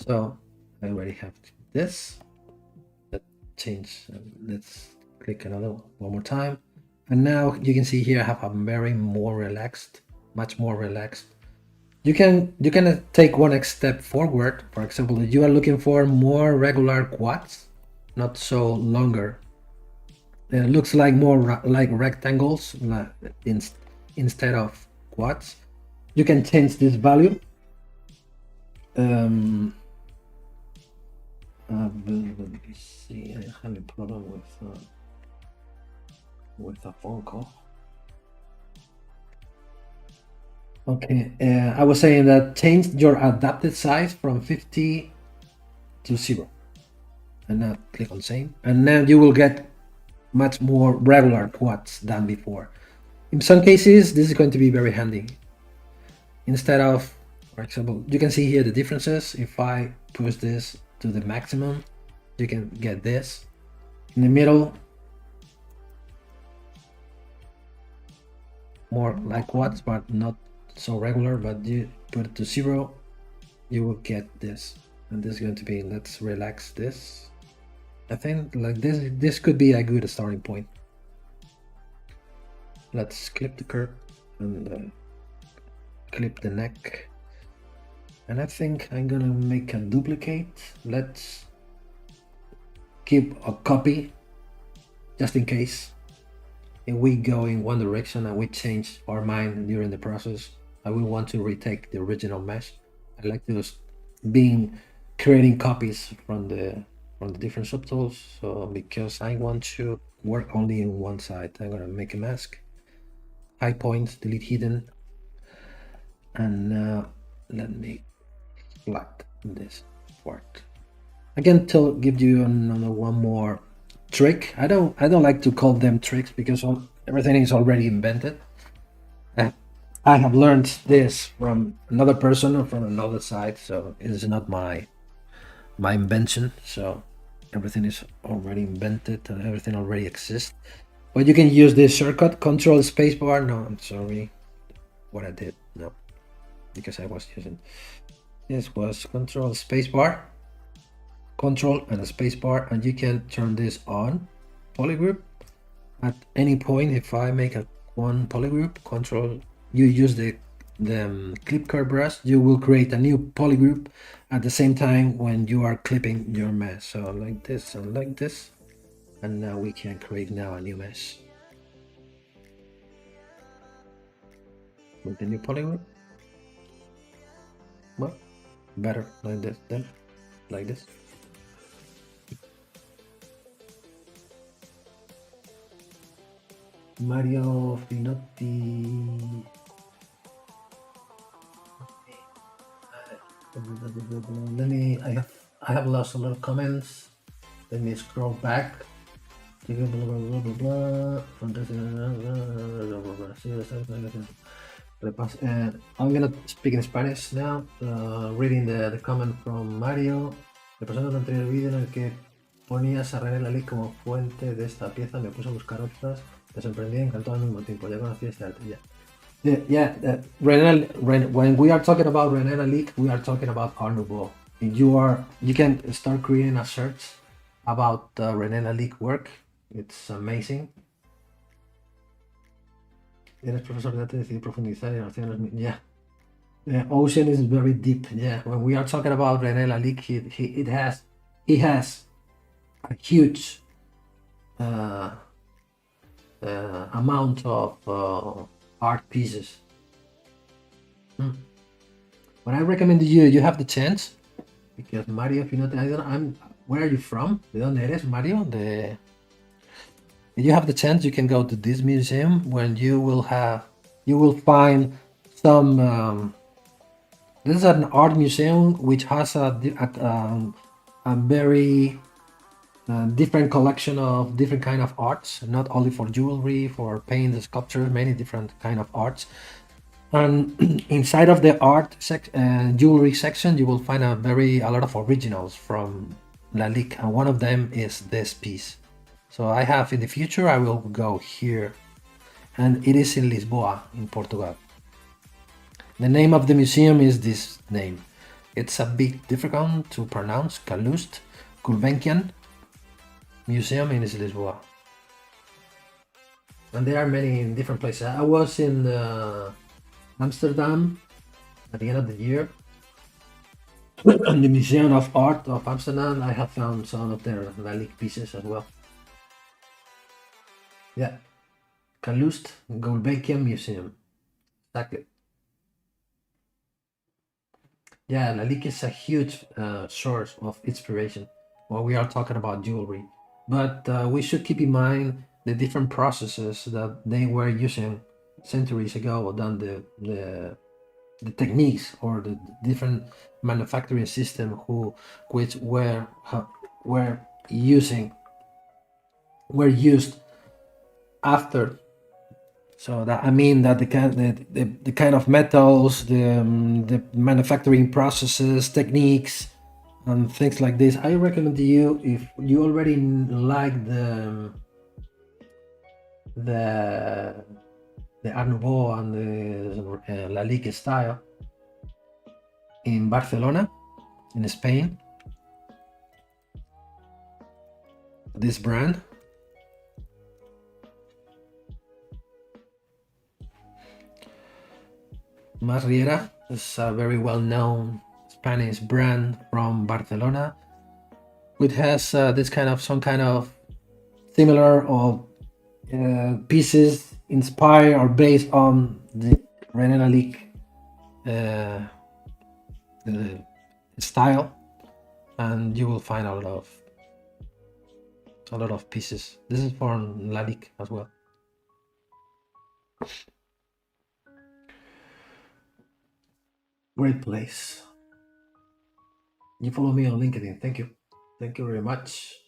Speaker 1: So I already have this. Let's change. Let's click another one more time. And now you can see here I have a very more relaxed, much more relaxed. You can take one next step forward. For example, if you are looking for more regular quads, not so longer. It looks like more like rectangles instead of quads. You can change this value. Let me see. I have a problem with a phone call. Okay, I was saying that change your adapted size from 50 to 0, and now click on same, and now you will get much more regular quads than before. In some cases, this is going to be very handy. Instead of, for example, you can see here the differences. If I push this to the maximum, you can get this. In the middle, more like quads, but not so regular. But you put it to 0, you will get this. And this is going to be, let's relax this. I think like this could be a good starting point. Let's clip the curve and clip the neck. And I think I'm gonna make a duplicate. Let's keep a copy just in case. If we go in one direction and we change our mind during the process, I will want to retake the original mesh. I like to creating copies from the different subtools. So because I want to work only in one side, I'm gonna make a mask. High point, delete hidden, and now let me flat this part. I can give you another one more trick. I don't like to call them tricks because everything is already invented. I have learned this from another person or from another side, so it is not my invention. So everything is already invented and everything already exists. But you can use this shortcut, Control Spacebar. No, I'm sorry, what I did. No, because I was using this was Control Spacebar, Control and a Spacebar, and you can turn this on. Polygroup at any point. If I make one polygroup, Control, you use the clip curve brush, you will create a new polygroup at the same time when you are clipping your mesh. So like this and like this. And now we can create now a new mesh with the new polygroup. Well, better like this then, like this. Mario Finotti. Let me. I have lost a lot of comments. Let me scroll back. Blah, blah, blah, blah, blah. I'm gonna speak in Spanish now, reading the comment from Mario. Repasando el anterior vídeo en el que ponías a René Lalique como fuente de esta pieza, me puse a buscar otras, me sorprendí y encantó al mismo tiempo. Ya conocí este arte ya. When we are talking about René Lalique, we are talking about Art Nouveau. You can start creating a search about René Lalique work. It's amazing. Eres profesor de arte, decidí profundizar en acciones. Yeah. The ocean is very deep. Yeah. When we are talking about René Lalique, he has a huge amount of art pieces. What I recommend to you, you have the chance, because Mario, if you know, where are you from? ¿De dónde eres, Mario? If you have the chance, you can go to this museum when you will find some. This is an art museum which has a very different collection of different kind of arts, not only for jewelry, for paint, sculpture, many different kind of arts. And inside of the jewelry section, you will find a lot of originals from Lalique, and one of them is this piece. So I have in the future, I will go here, and it is in Lisboa, in Portugal. The name of the museum is this name. It's a bit difficult to pronounce, Calouste Gulbenkian Museum in Lisboa. And there are many in different places. I was in Amsterdam at the end of the year. In the Museum of Art of Amsterdam, I have found some of their Lalique pieces as well. Yeah, Calouste Gulbenkian Museum. Exactly. Yeah, Lalique is a huge source of inspiration when we are talking about jewelry. But we should keep in mind the different processes that they were using centuries ago, than the techniques or the different manufacturing system which were used after. So that, I mean, that the kind of metals, the manufacturing processes, techniques, and things like this. I recommend to you, if you already like the Art Nouveau and the Lalique style in Barcelona, in Spain, this brand. Riera is a very well-known Spanish brand from Barcelona, which has this kind of some kind of similar or pieces inspired or based on the René Lalique style, and you will find a lot of pieces. This is from Lalique as well. Great place. You follow me on LinkedIn. Thank you very much.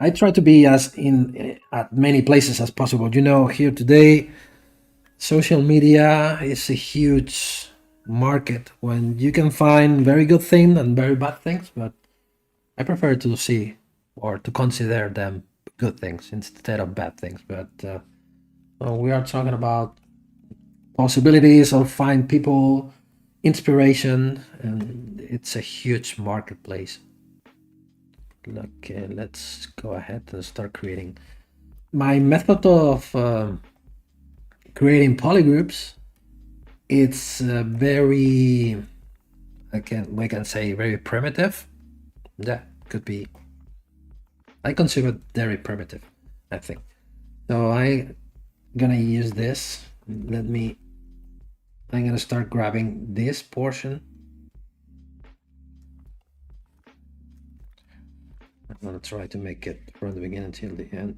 Speaker 1: I try to be as in at many places as possible. You know, here today, social media is a huge market when you can find very good things and very bad things, but I prefer to see or to consider them good things instead of bad things. But we are talking about possibilities or find people, inspiration, and it's a huge marketplace. Okay, let's go ahead and start creating. My method of creating polygroups, it's very, we can say very primitive. Yeah, could be. I consider it very primitive, I think. So I'm gonna use this. I'm gonna start grabbing this portion. I'm gonna try to make it from the beginning till the end,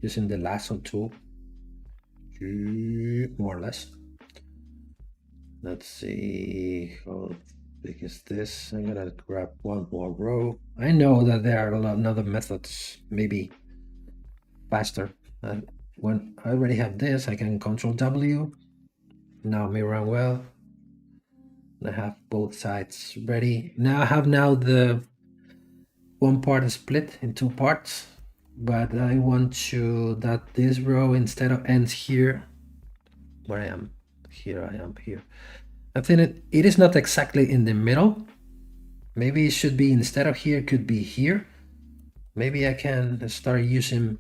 Speaker 1: using the lasso tool, more or less. Let's see how big is this. I'm gonna grab one more row. I know that there are a lot of other methods, maybe faster. When I already have this, I can Control W. Now mirror well. I have both sides ready. Now I have the one part is split in two parts, but I want that this row, instead of ends here, where I am here. I think it is not exactly in the middle. Maybe it should be, instead of here, could be here. Maybe I can start using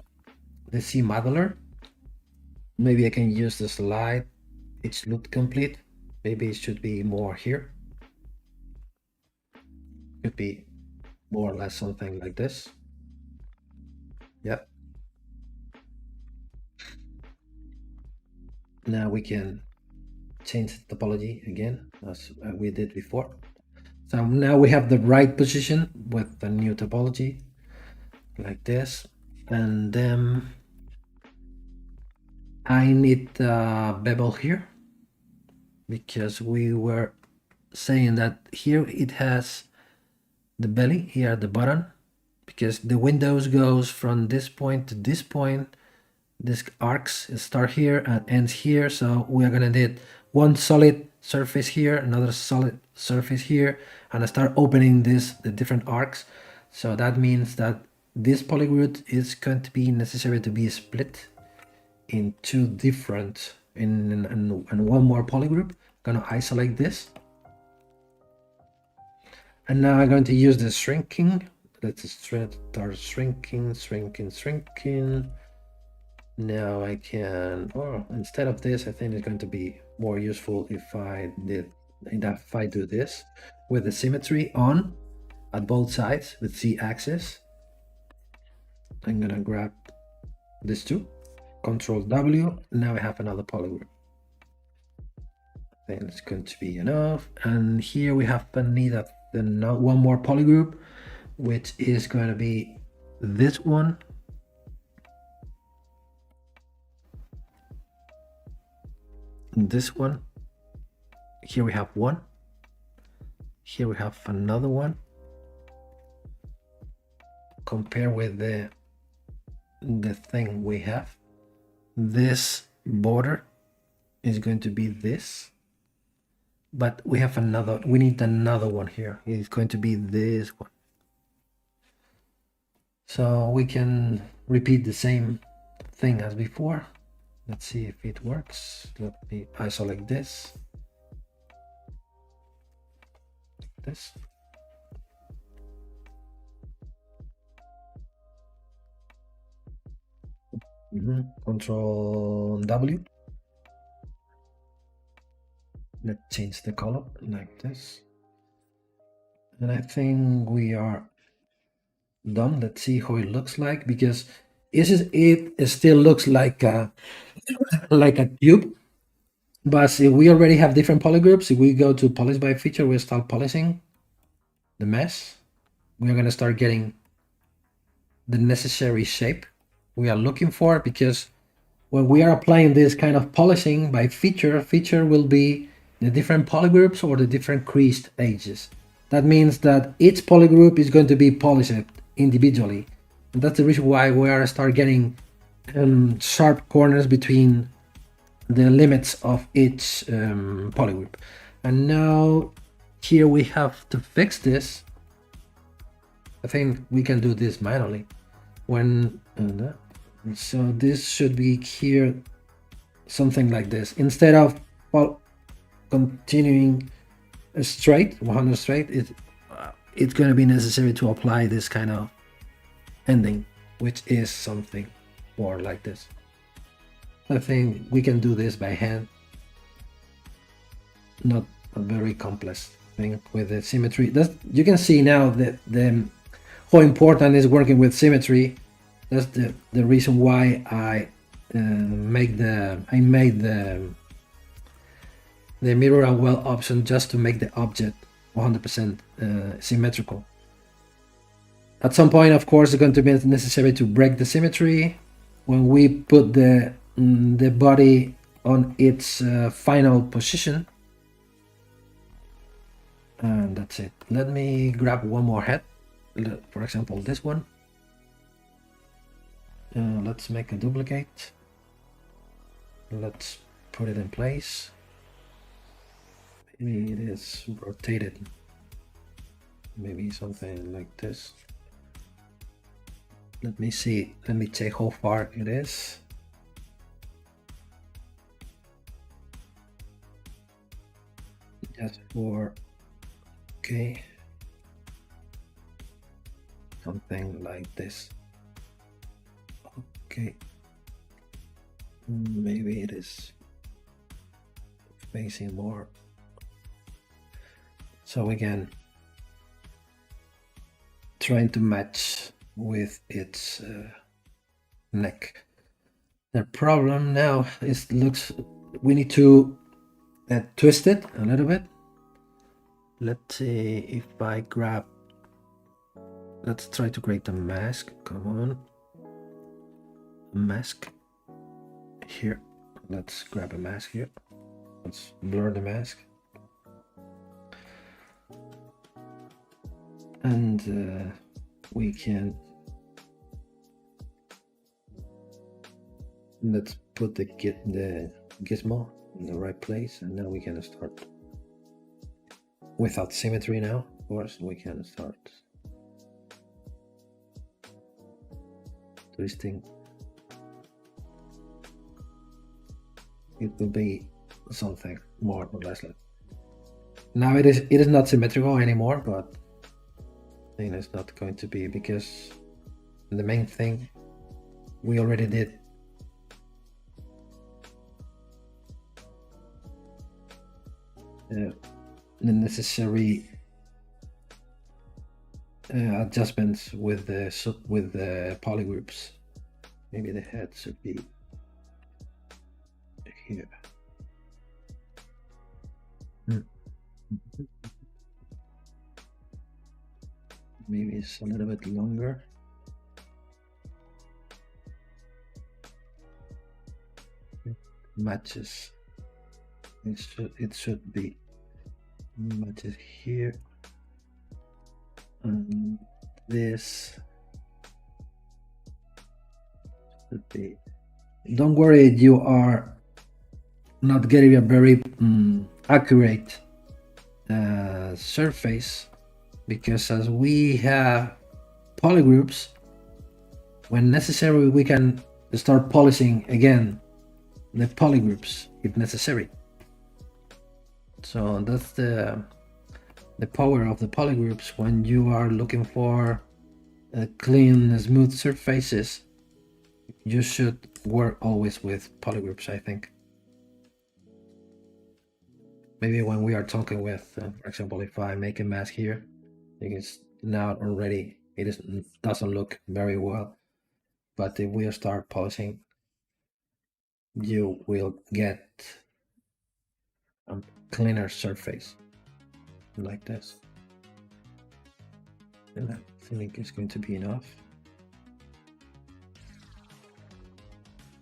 Speaker 1: the C modular. Maybe I can use the slide. It's looked complete. Maybe it should be more here. Could be more or less something like this. Yep. Now we can change the topology again, as we did before. So now we have the right position with the new topology, like this. And then I need the bevel here, because we were saying that here it has the belly here at the bottom, because the windows goes from this point to this point. This arcs start here and ends here, so we are gonna need one solid surface here, another solid surface here, and I start opening the different arcs. So that means that this polygroup is going to be necessary to be split in two different and one more polygroup. Gonna isolate this, and now I'm going to use the shrinking. Let's start shrinking. Now I can, or instead of this, I think it's going to be more useful if I do this with the symmetry on at both sides with Z-axis. I'm gonna grab this two, Control W. Now I have another polygroup. I think it's going to be enough. And here we have need of one more polygroup, which is going to be this one. This one. Here we have one. Here we have another one. Compare with the thing we have. This border is going to be this, but we have another, we need another one here. It's going to be this one. So we can repeat the same thing as before. Let's see if it works. Let me isolate this. This. Control W. Let's change the color like this. And I think we are done. Let's see how it looks like, because it still looks like a tube. But if we already have different polygroups, if we go to polish by feature, we start polishing the mesh, we're going to start getting the necessary shape we are looking for, because when we are applying this kind of polishing by feature will be the different polygroups or the different creased edges. That means that each polygroup is going to be polished individually. And that's the reason why we are start getting sharp corners between the limits of each polygroup. And now here we have to fix this. I think we can do this manually. So this should be here, something like this. Instead of continuing straight, 100 straight, it's going to be necessary to apply this kind of ending, which is something more like this. I think we can do this by hand. Not a very complex thing with the symmetry. You can see now that how important is working with symmetry. That's the reason why I made the mirror and well option, just to make the object 100% symmetrical. At some point, of course, it's going to be necessary to break the symmetry when we put the body on its final position. And that's it. Let me grab one more head. For example, this one. Let's make a duplicate. Let's put it in place. Maybe it is rotated. Maybe something like this. Let me see. Let me check how far it is. Just for, okay. Something like this. Okay. Maybe it is facing more, so again trying to match with its neck. The problem now is we need to twist it a little bit. Let's see if I grab, let's try to create a mask. Come on, mask here. Let's grab a mask here. Let's blur the mask. And we can, let's put the gizmo in the right place, and now we can start without symmetry. Now of course we can start twisting. It will be something more or less like, now it is not symmetrical anymore, but I think it's not going to be, because the main thing we already did. The necessary adjustments with the polygroups. Maybe the head should be here. Maybe it's a little bit longer. It matches. It should be matches here, and this should be. Don't worry, you are not getting a very accurate surface, because as we have polygroups, when necessary we can start polishing again the polygroups if necessary. So that's the power of the polygroups. When you are looking for clean, smooth surfaces, you should work always with polygroups, I think. Maybe when we are talking with, for example, if I make a mask here, it's now already, doesn't look very well. But if we start polishing, you will get a cleaner surface like this. And I think it's going to be enough.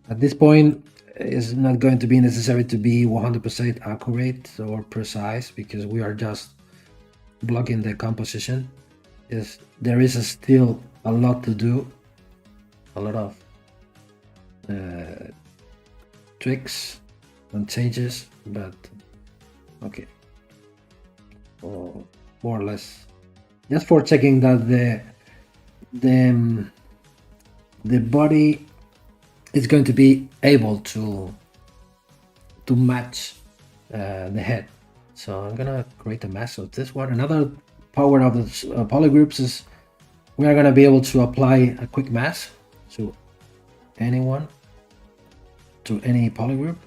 Speaker 1: At this point, it's not going to be necessary to be 100% accurate or precise, because we are just blocking the composition. There is still a lot to do, a lot of tricks and changes, but okay, or more or less just for checking that the body is going to be able to match the head. So I'm gonna create a mask of this one. Another power of the polygroups is we are gonna be able to apply a quick mask to any polygroup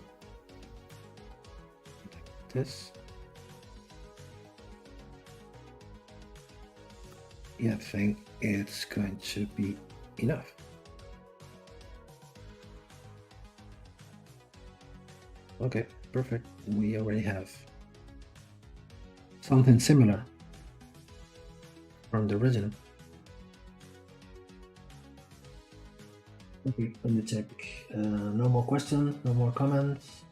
Speaker 1: like this. Yeah, I think it's going to be enough. Okay, perfect. We already have something similar from the original. Okay, let me check. No more questions, no more comments.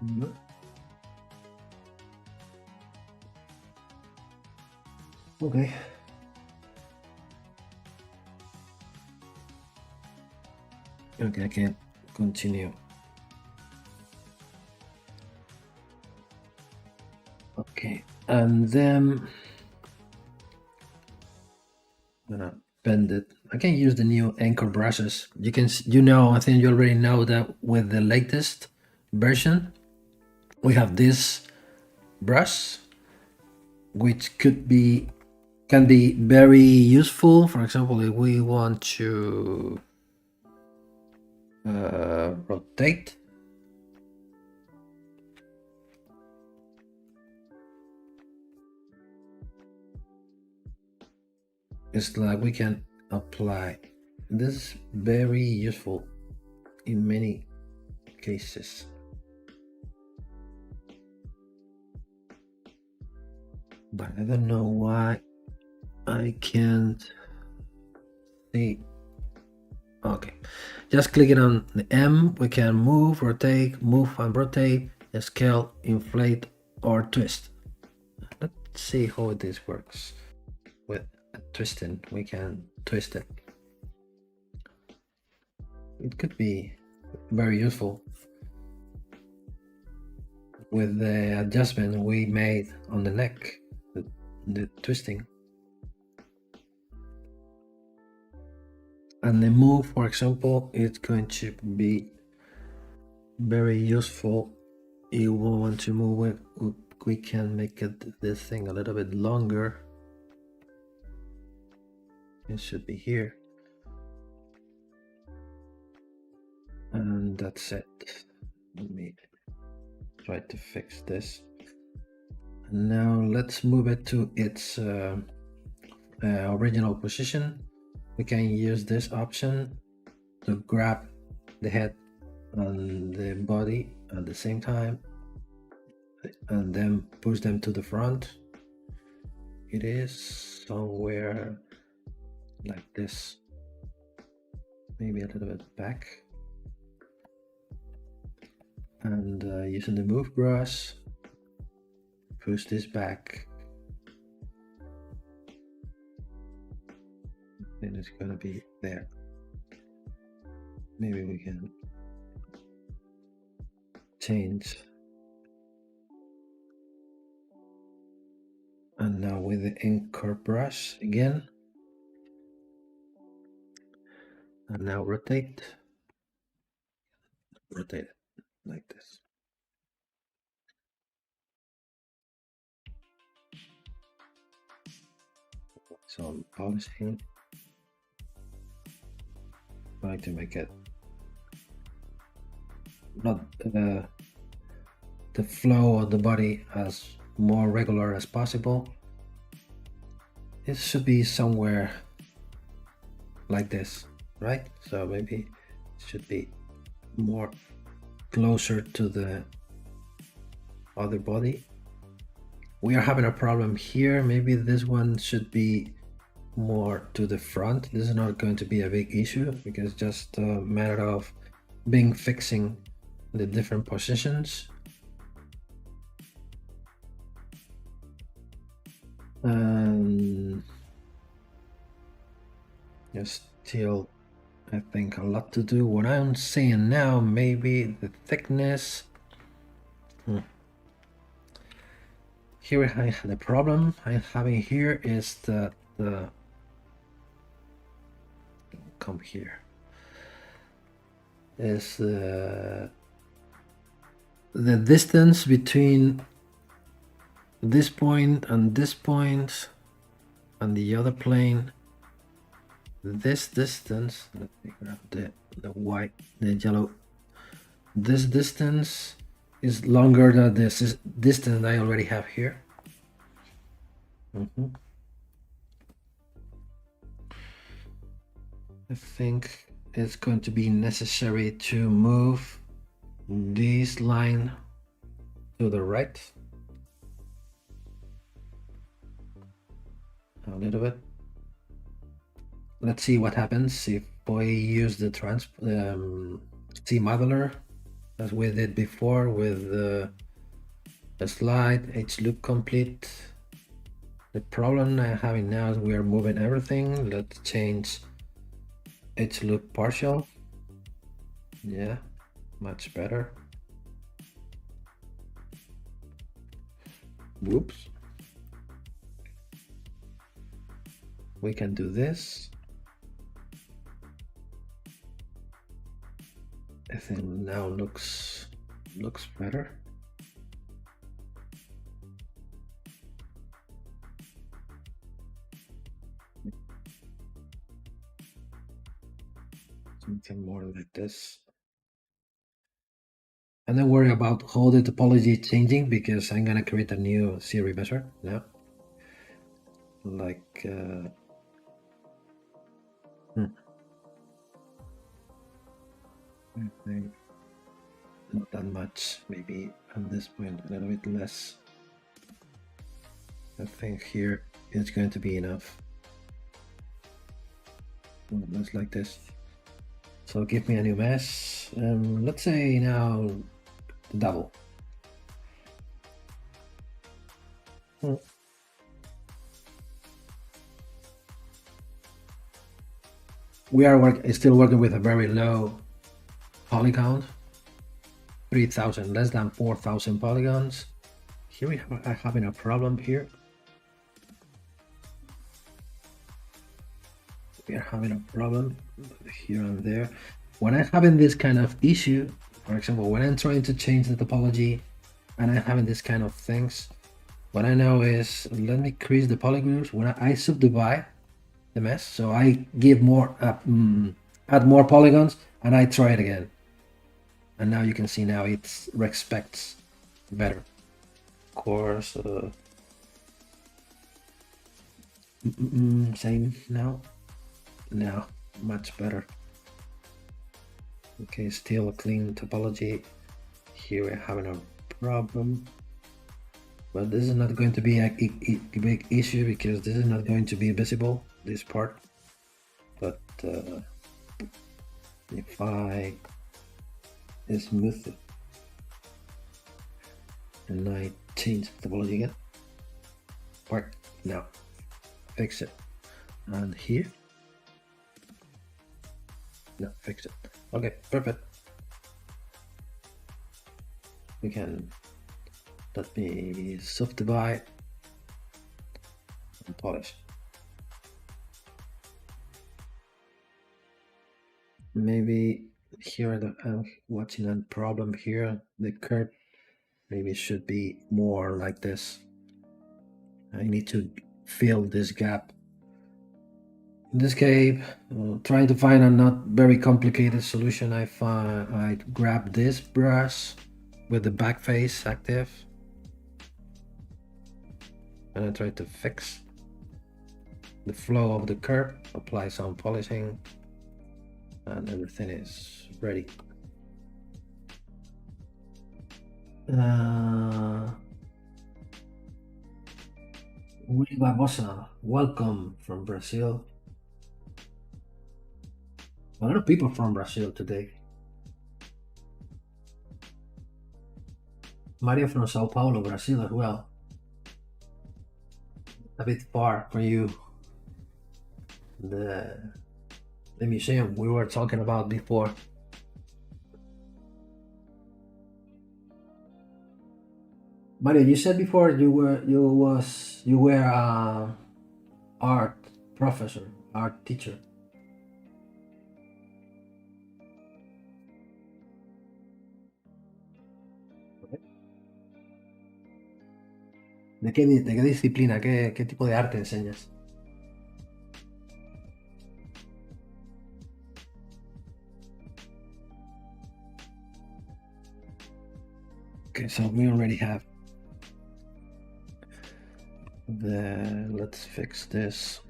Speaker 1: No. Okay. Okay, I can continue. Okay, and then I'm gonna bend it. I can use the new anchor brushes. I think you already know that with the latest version, we have this brush, which can be very useful. For example, if we want to rotate. It's like we can apply. This is very useful in many cases. But I don't know why I can't see. Okay, just clicking on the M, we can move, rotate, move and rotate, scale, inflate, or twist. Let's see how this works. With twisting, we can twist it. It could be very useful with the adjustment we made on the neck, the twisting. And the move, for example, it's going to be very useful. If we want to move it, we can make it this thing a little bit longer. It should be here. And that's it. Let me try to fix this. And now let's move it to its original position. We can use this option to grab the head and the body at the same time and then push them to the front. It is somewhere like this, maybe a little bit back. And using the move brush, push this back. Then it's gonna be there. Maybe we can change. And now with the anchor brush again. And now rotate. Rotate it like this. So I'm polishing. Trying to make it not the flow of the body as more regular as possible. It should be somewhere like this, right? So maybe it should be more closer to the other body. We are having a problem here. Maybe this one should be more to the front. This is not going to be a big issue because it's just a matter of fixing the different positions. There's still, I think, a lot to do. What I'm seeing now, maybe the thickness. Here I have the problem I'm having here is that come here is the distance between this point and the other plane. This distance, let me grab the white, the yellow. This distance is longer than this distance I already have here. I think it's going to be necessary to move this line to the right a little bit. Let's see what happens if we use the C modeler as we did before with the slide H loop complete. The problem I'm having now is we are moving everything. Let's change H loop partial. Yeah, much better. Whoops. We can do this. I think now looks better. Something more like this. And don't worry about how the topology changing, because I'm gonna create a new series measure now. Like I think not that much, maybe at this point a little bit less. I think here it's going to be enough. Just like this. So give me a new mesh. Let's say now double. We are still working with a very low poly count, 3,000, less than 4,000 polygons. Here we are having a problem here. We are having a problem here and there. When I'm having this kind of issue, for example, when I'm trying to change the topology and I'm having this kind of things, what I know is, let me increase the polygroups. When I subdivide the mesh, so I give more, add more polygons, and I try it again. And now you can see now it respects better. Of course, same now. Now, much better. Okay, still a clean topology. Here we're having a problem. But this is not going to be a big issue, because this is not going to be visible, this part. But if I smooth it and I change the topology again, part now, fix it, and here, no, fix it. Okay, perfect. We can, let me subdivide and polish. Maybe here I'm watching a problem here. The curve maybe should be more like this. I need to fill this gap. In this case, trying to find a not very complicated solution, I grab this brush with the back face active, and I try to fix the flow of the curve, apply some polishing, and everything is ready. Willy Barbosa, welcome from Brazil. A lot of people from Brazil today. Mario from Sao Paulo, Brazil as well. A bit far for you. The museum we were talking about before. Mario, you said before you were a art professor, art teacher. ¿De qué disciplina? ¿Qué tipo de arte enseñas? Okay, so we already have let's fix this.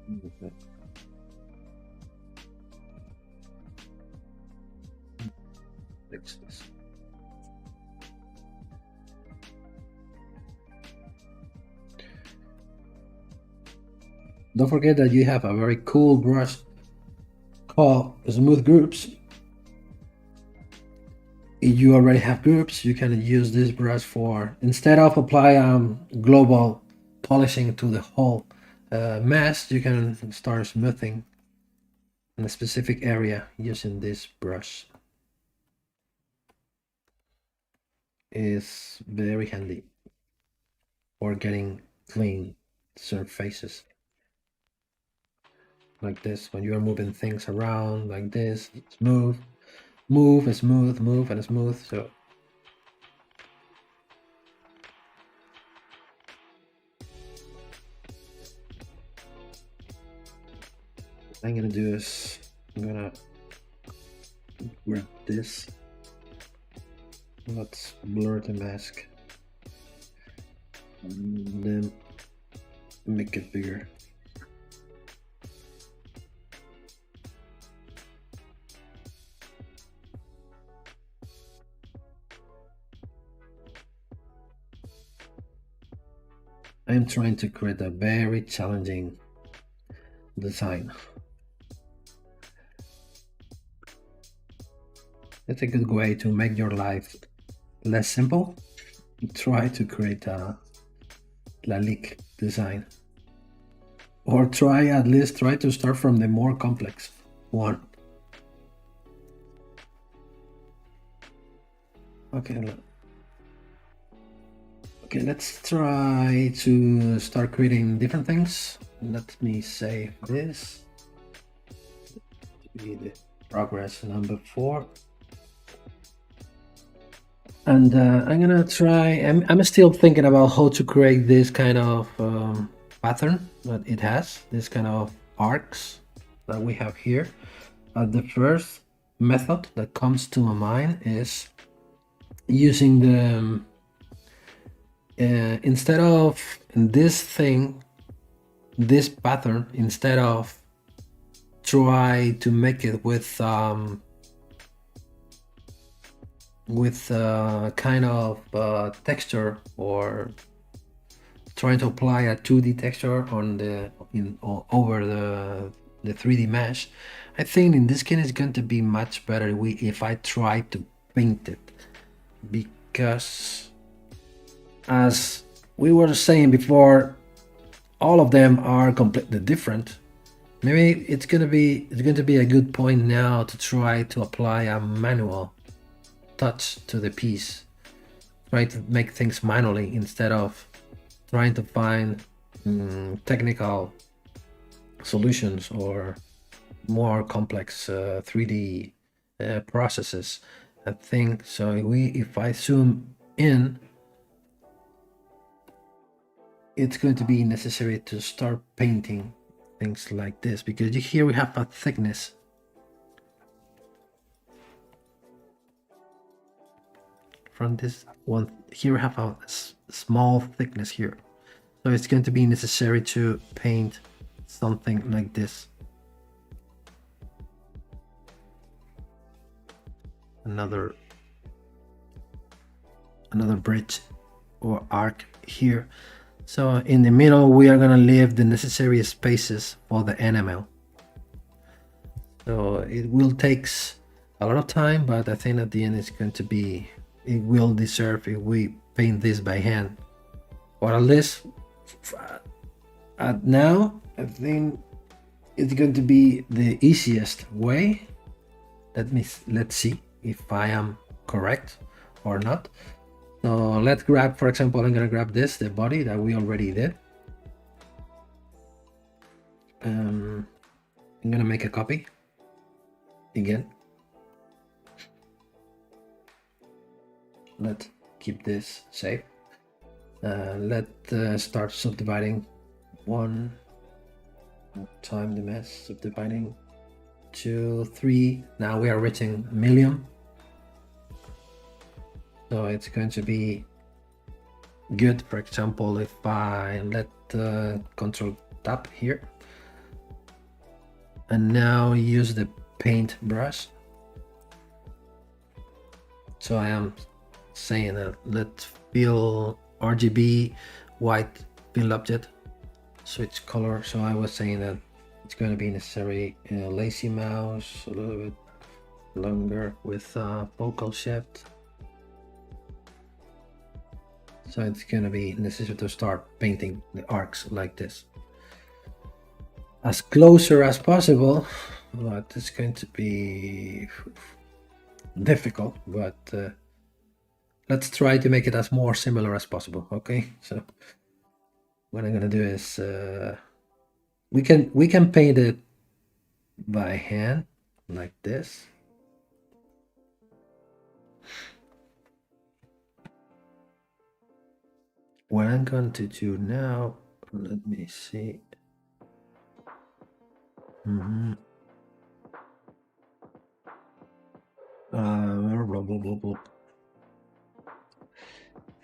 Speaker 1: Okay. Fix this. Don't forget that you have a very cool brush called Smooth Groups. If you already have groups, you can use this brush for, instead of apply global polishing to the whole mesh, you can start smoothing in a specific area using this brush. Is very handy for getting clean surfaces like this. When you are moving things around like this, smooth, move, smooth, move, and smooth. So I'm gonna do is I'm gonna grab this. Let's blur the mask and then make it bigger. I'm trying to create a very challenging design. It's a good way to make your life less simple. Try to create a Lalique design. Or at least try to start from the more complex one. Okay, let's try to start creating different things. Let me save this to be the progress number 4. And I'm gonna try, I'm still thinking about how to create this kind of pattern that it has, this kind of arcs that we have here. The first method that comes to my mind is using the instead of this pattern, instead of try to make it with kind of texture, or trying to apply a 2D texture on over the 3D mesh. I think in this case it's going to be much better if I try to paint it, because as we were saying before, all of them are completely different. Maybe it's going to be a good point now to try to apply a manual touch to the piece, try to make things manually instead of trying to find technical solutions or more complex 3D processes. I think so. If I zoom in, it's going to be necessary to start painting things like this, because here we have a thickness. From this one here we have a small thickness here, so it's going to be necessary to paint something like this. Another bridge or arc here. So in the middle we are going to leave the necessary spaces for the enamel. So it will take a lot of time, but I think at the end it's going to be, it will deserve if we paint this by hand, or at least now I think it's going to be the easiest way. Let's see if I am correct or not. So let's grab, for example, I'm gonna grab this, the body that we already did. I'm gonna make a copy again. Let's keep this safe. Let's start subdividing one time the mesh, subdividing 2, 3. Now we are reaching 1,000,000. So it's going to be good, for example, if I let Control Tab here and now use the paint brush. So I am saying that let's fill RGB white fill object, switch color. So I was saying that it's going to be necessary lazy mouse, a little bit longer with focal shift. So it's going to be necessary to start painting the arcs like this, as closer as possible, but it's going to be difficult, but let's try to make it as more similar as possible. Okay, so what I'm gonna do is we can paint it by hand like this. What I'm going to do now, let me see. Mm-hmm.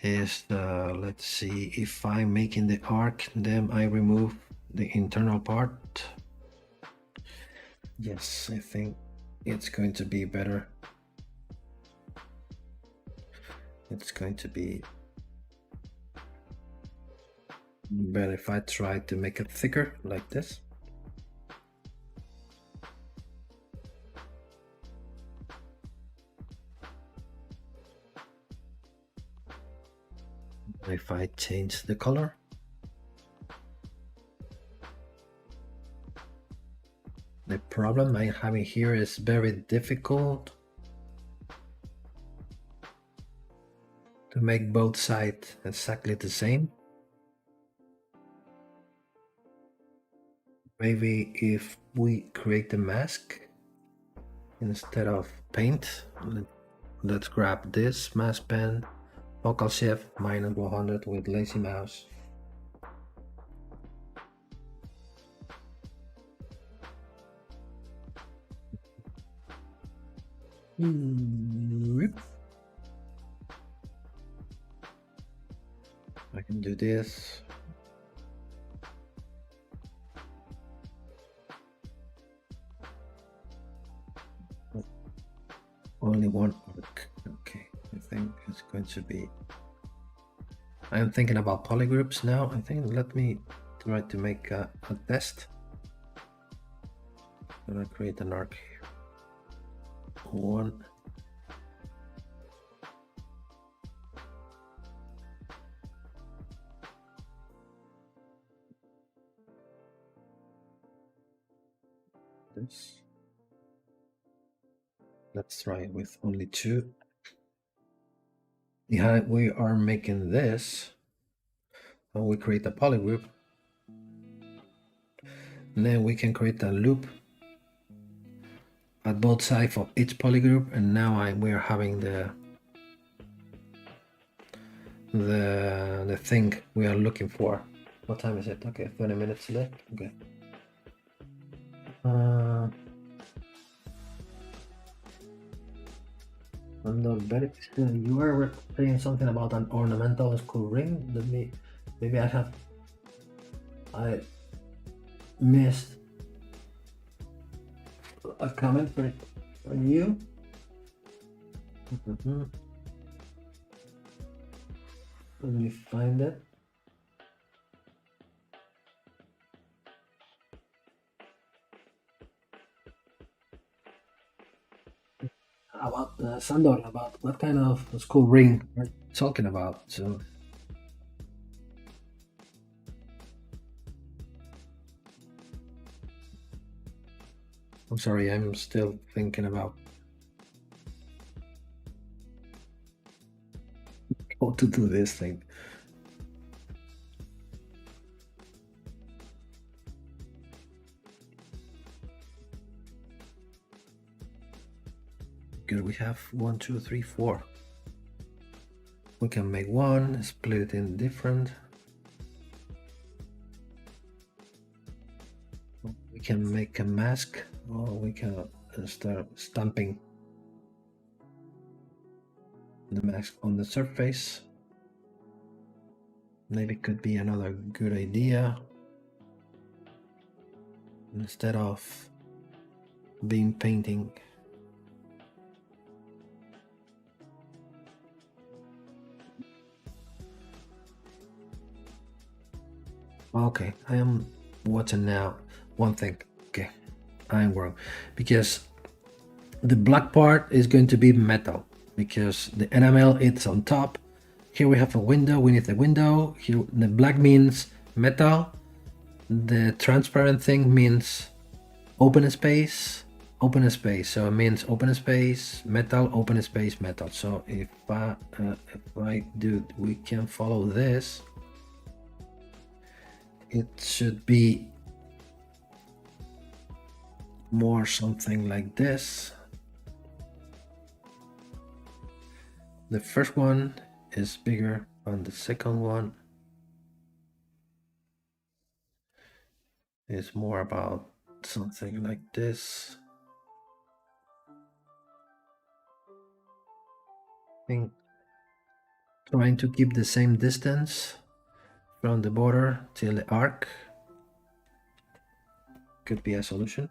Speaker 1: Is let's see, if I'm making the arc, then I remove the internal part. Yes, I think it's going to be better. It's going to be better if I try to make it thicker like this. If I change the color. The problem I'm having here is very difficult to make both sides exactly the same. Maybe if we create the mask instead of paint, let's grab this mask pen, focal shift -100 with lazy mouse. I can do this. Only one arc. Okay, I think it's going to be. I'm thinking about polygroups now. I think let me try to make a test. I'm gonna create an arc here. One. This. Let's try it with only two. Yeah, we are making this. And we create a polygroup. And then we can create a loop at both sides of each polygroup. And now we are having the thing we are looking for. What time is it? Okay, 20 minutes left. Okay. You were saying something about an ornamental skull ring. Maybe I missed a comment from you. Let me find it. About Sandor, about what kind of skull ring we're talking about. So I'm sorry, I'm still thinking about how to do this thing. Because we have 1, 2, 3, 4. We can make one, split it in different. We can make a mask, or we can start stamping the mask on the surface. Maybe it could be another good idea. Instead of being painting. Okay, I am watching now. One thing, okay, I am wrong, because the black part is going to be metal, because the enamel it's on top. Here we have a window, we need the window. Here the black means metal. The transparent thing means open space, so it means open space, metal, open space, metal. So if I do, we can follow this. It should be more something like this. The first one is bigger and the second one is more about something like this. I think trying to keep the same distance from the border till the arc could be a solution.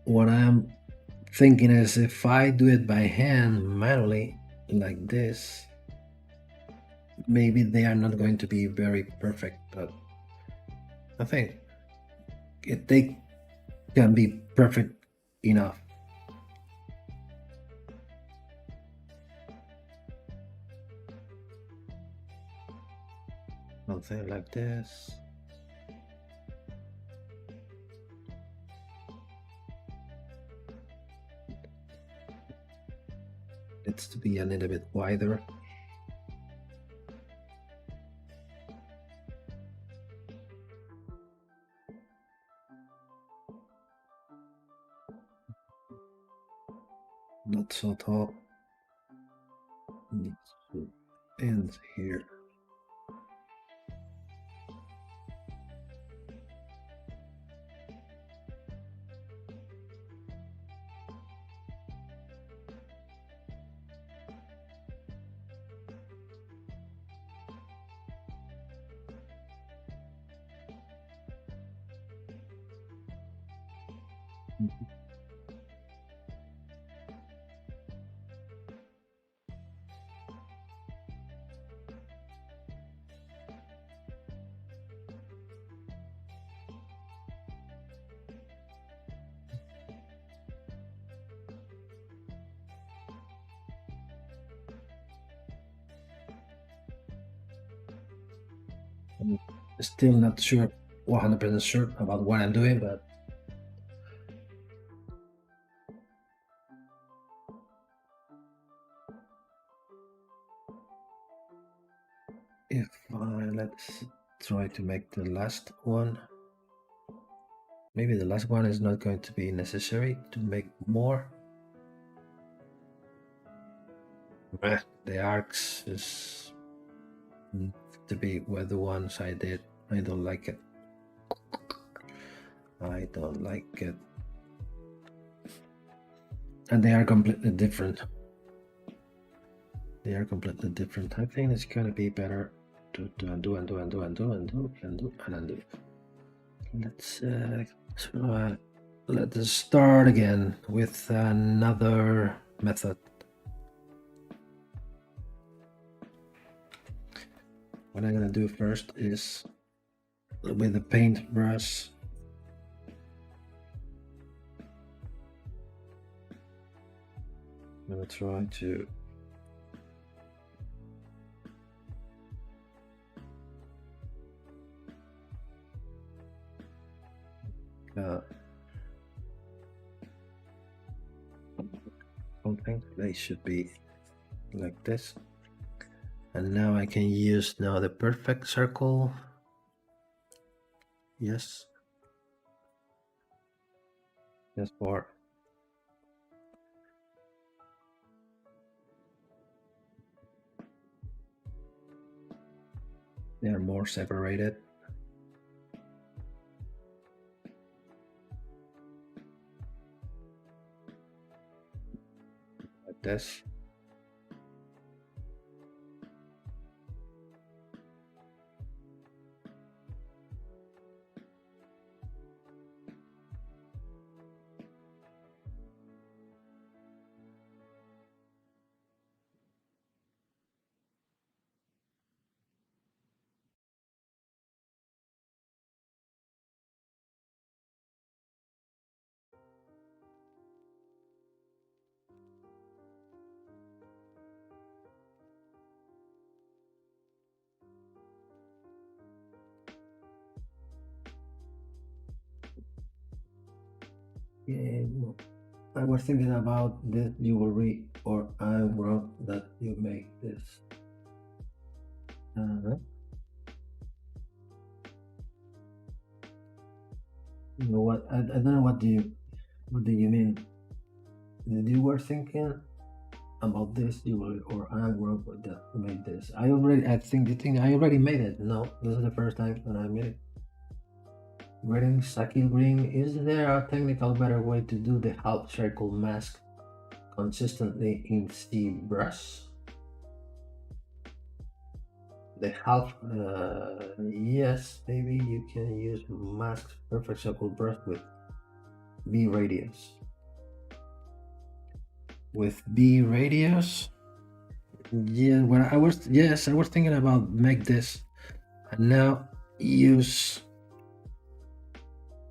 Speaker 1: What I'm thinking is if I do it by hand manually like this, maybe they are not going to be very perfect, but I think they can be perfect enough. Something like this. It's to be a little bit wider. Not so tall. Needs to end here. I'm still not sure, 100% sure about what I'm doing, but if let's try to make the last one. Maybe the last one is not going to be necessary to make more. The arcs is to be where the ones I did. I don't like it. I don't like it. And they are completely different. They are completely different. I think it's gonna be better to undo. Let's start again with another method. What I'm gonna do first is with the paintbrush. I'm gonna try to something. They should be like this. And now I can use now the perfect circle. Yes. Just for they are more separated. Like this. Yeah, I was thinking about this jewelry, or I wrote that you make this. You know what? I don't know what do you mean. Did you were thinking about this? You were or I wrote that made this. I think you think I already made it. No, this is the first time that I made it. Grading Saki green. Is there a technical better way to do the half circle mask consistently in ZBrush? The half, yes, maybe you can use mask perfect circle brush with B radius. With B radius, yeah. When I was thinking about make this, and now use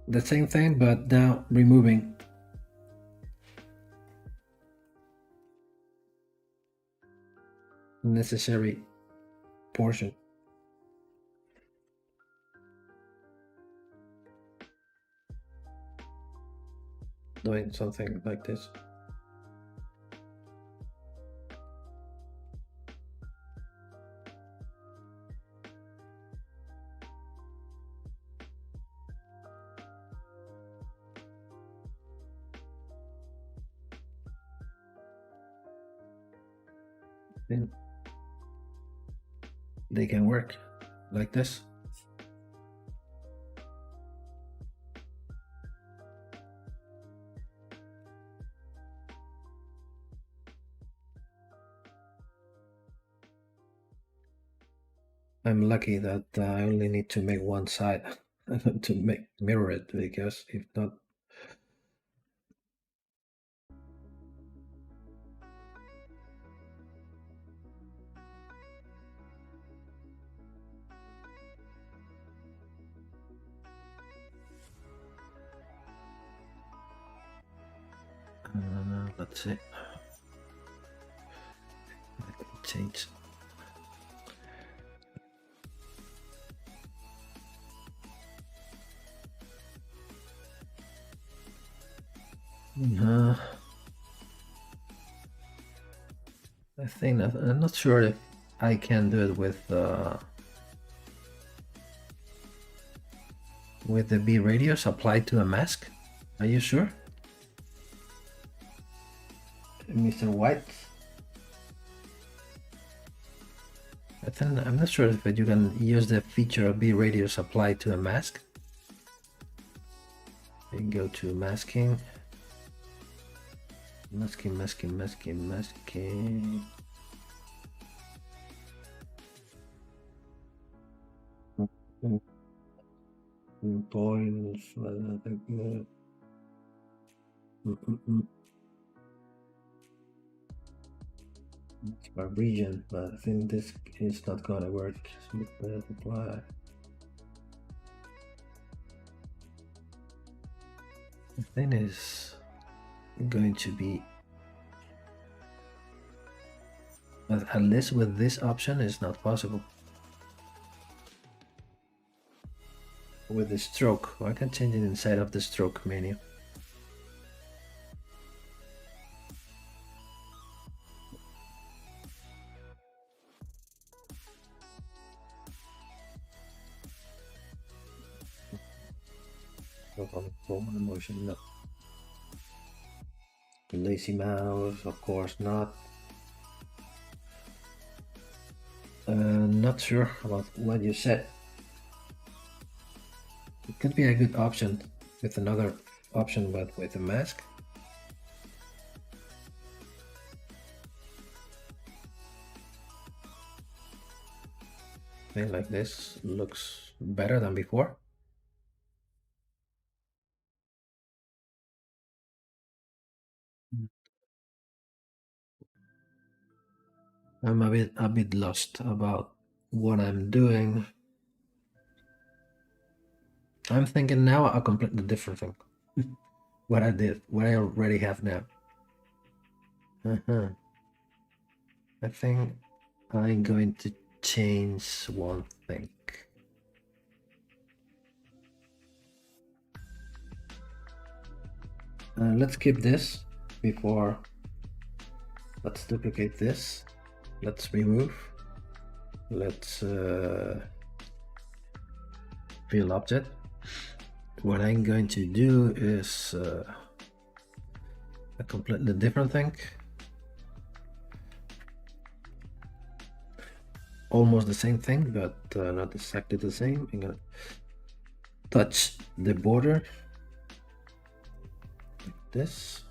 Speaker 1: the same thing, but now removing necessary portion. Doing something like this. Then they can work like this. I'm lucky that I only need to make one side to mirror it, because if not, let's see. I can change. I think that I'm not sure if I can do it with the B radius applied to a mask. Are you sure, Mr. White? I think I'm not sure if you can use the feature of B radius applied to a mask. And go to masking. Masking. Points. It's by region, but I think this is not gonna work. Apply. The thing is going to be, at least with this option, is not possible. With the stroke, I can change it inside of the stroke menu. Motion, no. Lazy mouse, of course not. Not sure about what you said. It could be a good option with another option, but with a mask. Something like this looks better than before. I'm a bit lost about what I'm doing. I'm thinking now a completely different thing. What I already have now. I think I'm going to change one thing. Let's keep this before. Let's duplicate this. Let's remove. Let's fill object. what I'm going to do is a completely different thing. Almost the same thing, but not exactly the same. I'm gonna touch the border like this.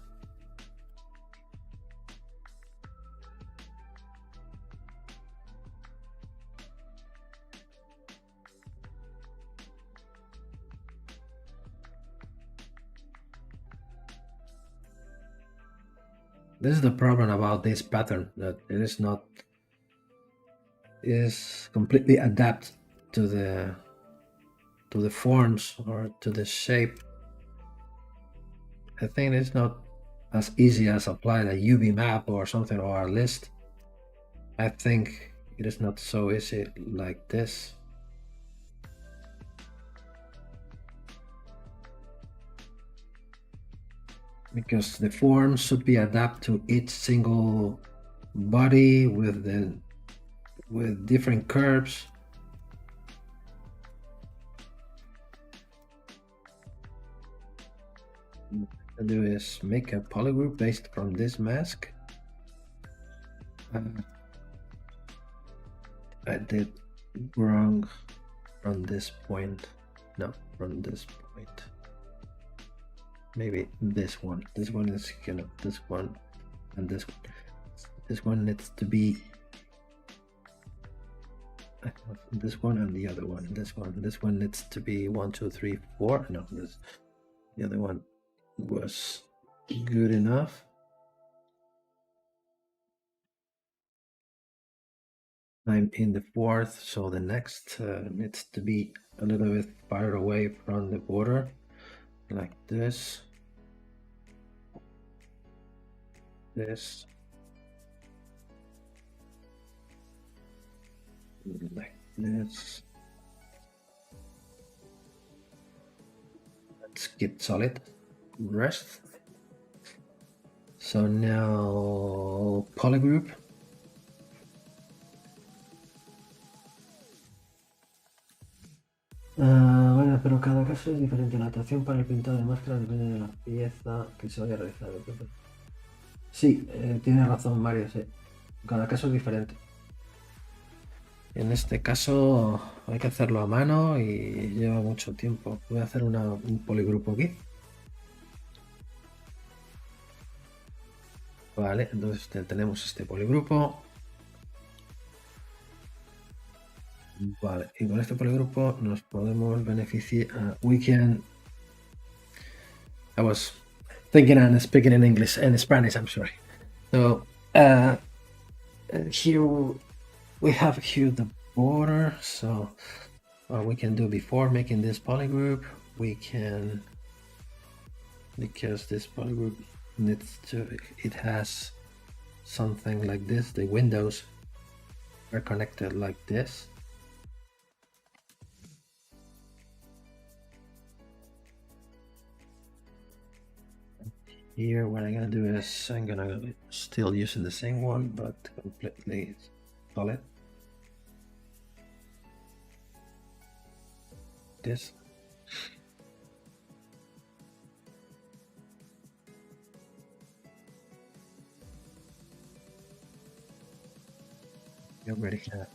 Speaker 1: This is the problem about this pattern, that it is completely adapt to the forms or to the shape. I think it's not as easy as applying a UV map or something, or a list. I think it is not so easy like this. Because the form should be adapted to each single body with different curves. What I do is make a polygroup based from this mask. I did wrong from this point. No, from this point. Maybe this one. This one is this one and this one. This one needs to be this one and the other one. This one needs to be 1, 2, 3, 4. No, the other one was good enough. I'm in the fourth, so the next needs to be a little bit far away from the border, like this. This. Like this. Let's get solid rest. So now polygroup. Bueno, pero cada caso es diferente. La atracción para el pintado de máscara depende de la pieza que se vaya a realizar. Sí, tiene razón Mario, sí. Cada caso es diferente. En este caso hay que hacerlo a mano y lleva mucho tiempo. Voy a hacer un poligrupo aquí. Vale, entonces tenemos este poligrupo. Vale, y con este poligrupo nos podemos beneficiar. I was thinking and speaking in English and Spanish, I'm sorry. So here we have here the border. So what we can do before making this polygroup, we can, because this polygroup it has something like this. The windows are connected like this. Here what I'm gonna do is I'm gonna still using the same one, but completely solid. This. You already have.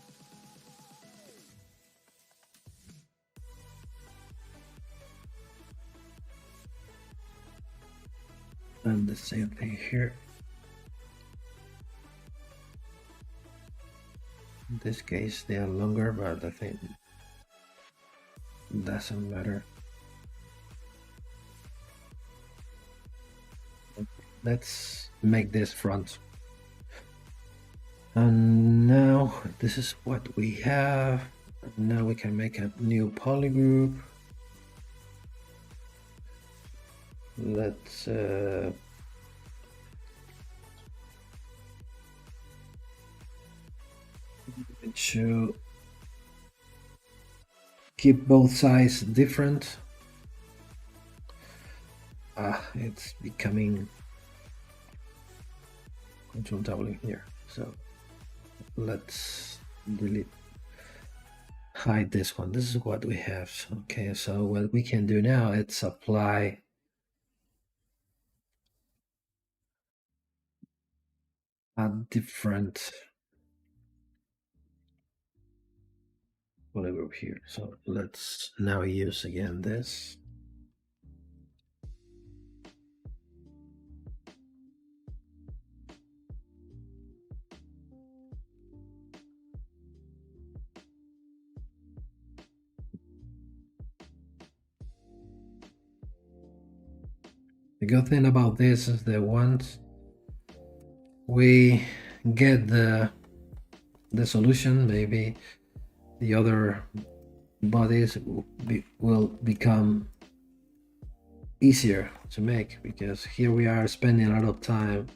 Speaker 1: And the same thing here. In this case they are longer, but I think it doesn't matter. Let's make this front. And now this is what we have. Now we can make a new polygroup. Let's to keep both sides different. It's becoming Control W here. So let's delete hide this one. This is what we have. Okay, so what we can do now is apply a different whatever here. So let's now use again this. The good thing about this is that once we get the solution, maybe the other bodies will become easier to make, because here we are spending a lot of time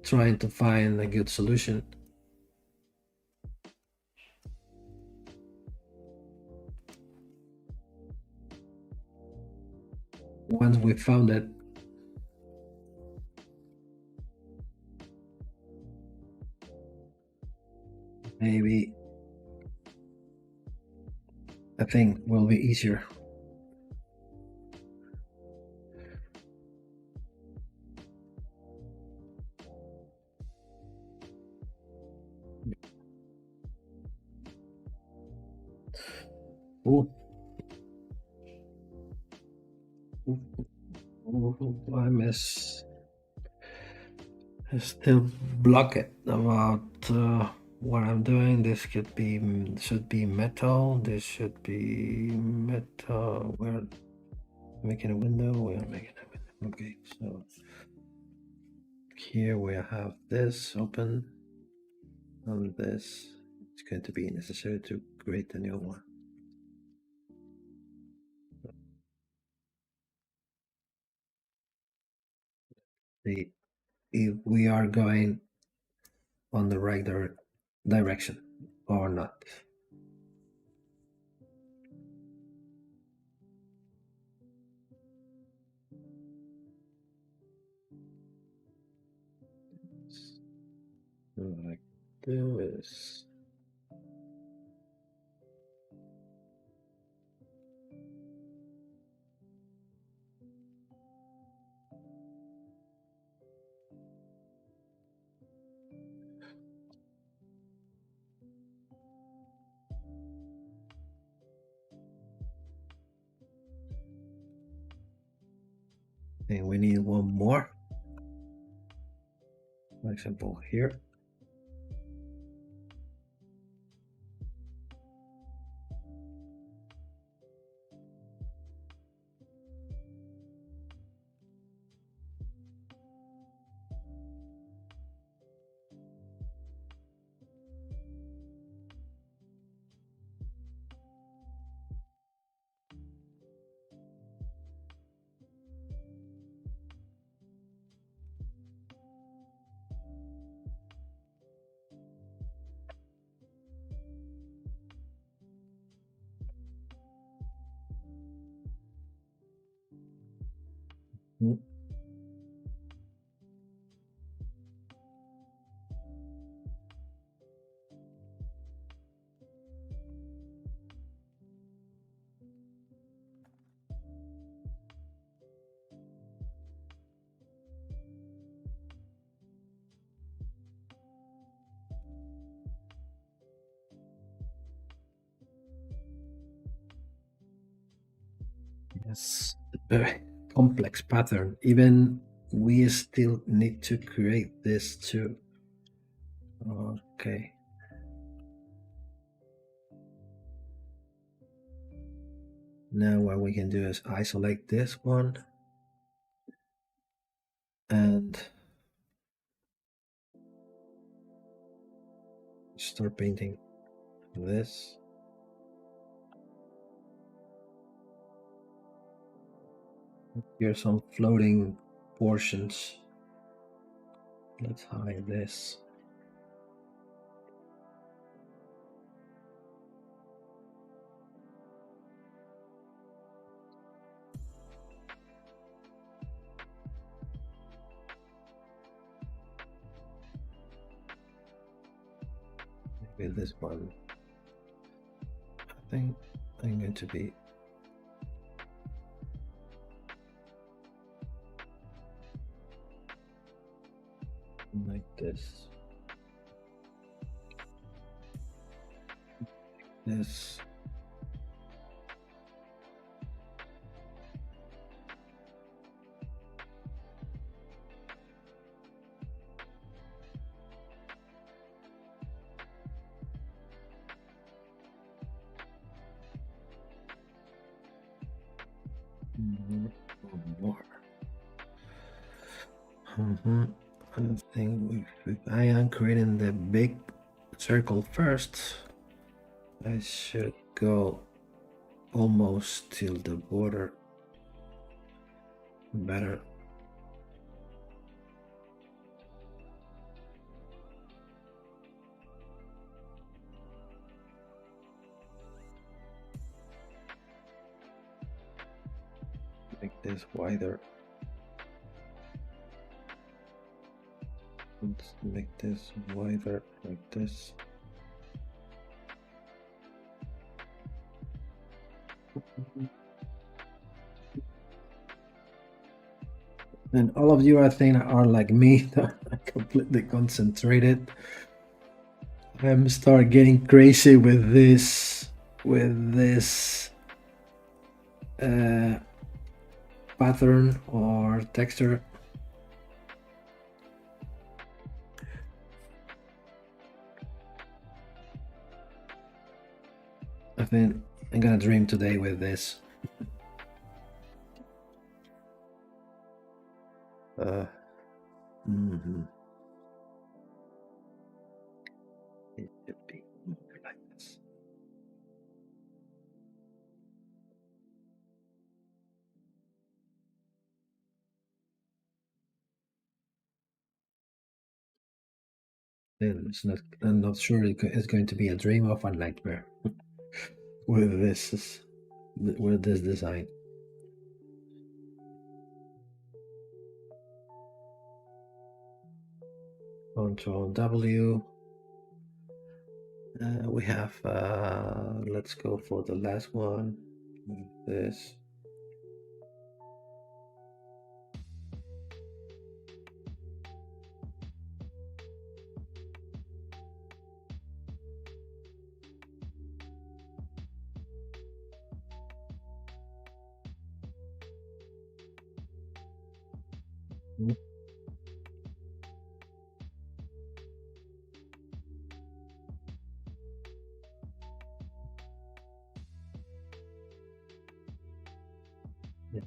Speaker 1: trying to find a good solution. Once we found it, maybe I think will be easier. Ooh. I still block it about what I'm doing. This should be metal. This should be metal. We're making a window. We are making a window. Okay, so here we have this open, and this. It's going to be necessary to create a new one. See if we are going on the right direction or not. Like this. And we need one more. For example, here. Yes, very complex pattern. Even we still need to create this too. Okay. Now what we can do is isolate this one and start painting this. Here are some floating portions. Let's hide this. Maybe this one. think I'm going to be like this. This. More. I think if I am creating the big circle first, I should go almost till the border. Better. Make this wider. Let's make this wider like this. And all of you, I think, are like me, completely concentrated. I'm start getting crazy with this pattern or texture. I think I'm gonna dream today with this. It should be more like this. Then it's not. I'm not sure it's going to be a dream of a nightmare with this design. Control W. We have. Let's go for the last one. This. Yeah.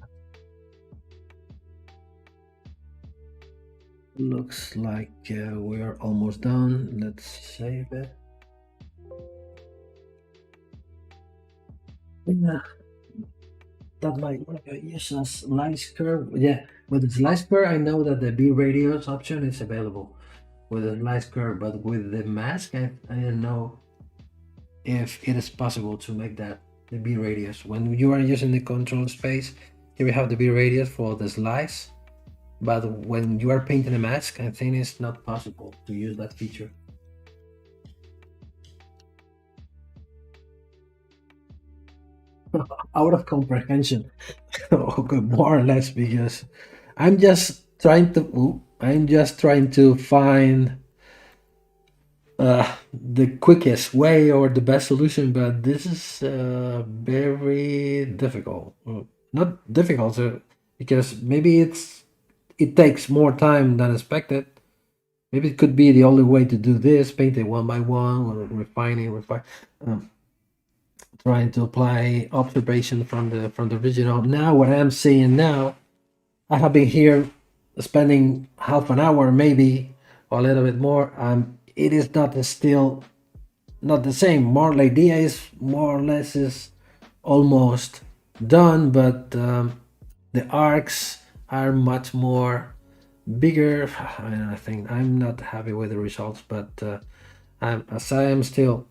Speaker 1: Looks like we're almost done. Let's save it. Yeah. That might use a slice curve. Yeah, with the slice curve, I know that the B radius option is available with the slice curve, but with the mask, I don't know if it is possible to make that the B radius. When you are using the control space, here we have the B radius for the slice, but when you are painting a mask, I think it's not possible to use that feature. Out of comprehension. Okay, more or less, because I'm just trying to find the quickest way or the best solution, but this is very difficult. Not difficult, because maybe it takes more time than expected. Maybe it could be the only way to do this, paint it one by one, or refine. Trying to apply observation from the original. Now what I'm seeing now, I have been here spending half an hour, maybe or a little bit more. It is still not the same. More the idea is more or less is almost done, but the arcs are much more bigger. I think I'm not happy with the results, but as I am still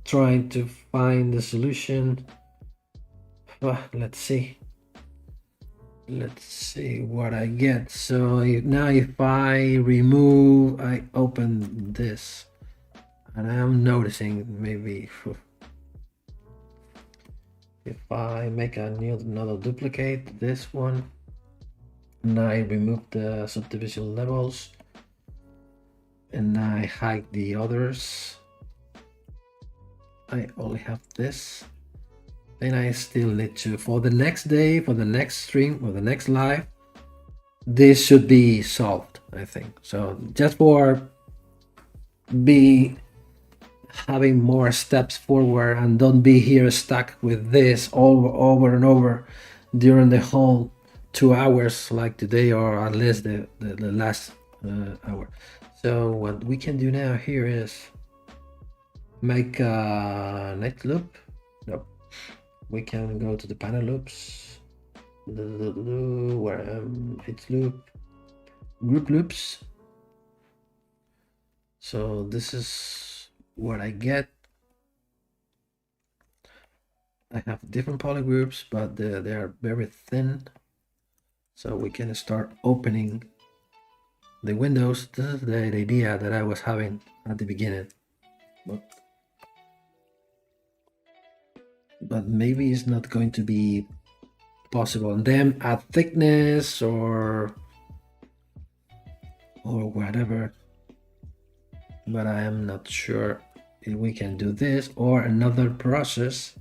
Speaker 1: trying to find the solution. Let's see what I get. So now if I remove, I open this, and I'm noticing maybe If I make another duplicate, this one, and I remove the subdivision levels, and I hide the others, I only have this. Then I still need to, for the next day, for the next stream, or the next live, this should be solved, I think. So just for be having more steps forward and don't be here stuck with this over and over during the whole 2 hours like today, or at least the last hour. So what we can do now here is make a next loop. No, we can go to the panel loops, where it's loop, group loops. So this is what I get. I have different polygroups, but they are very thin. So we can start opening the windows. This is the idea that I was having at the beginning. But maybe it's not going to be possible. And then add thickness or whatever. But I am not sure if we can do this. Or another process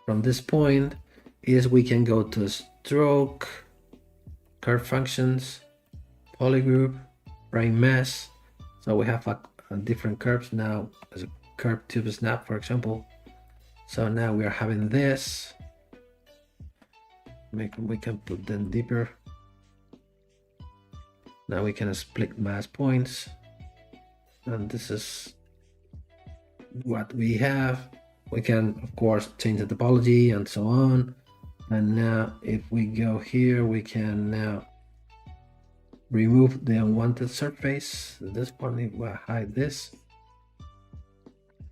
Speaker 1: from this point is we can go to stroke, curve functions, polygroup, frame mesh. So we have a different curves now, as a curve tube snap, for example. So now we are having this. We can put them deeper. Now we can split mass points. And this is what we have. We can, of course, change the topology and so on. And now if we go here, we can now remove the unwanted surface. This one, if we hide this,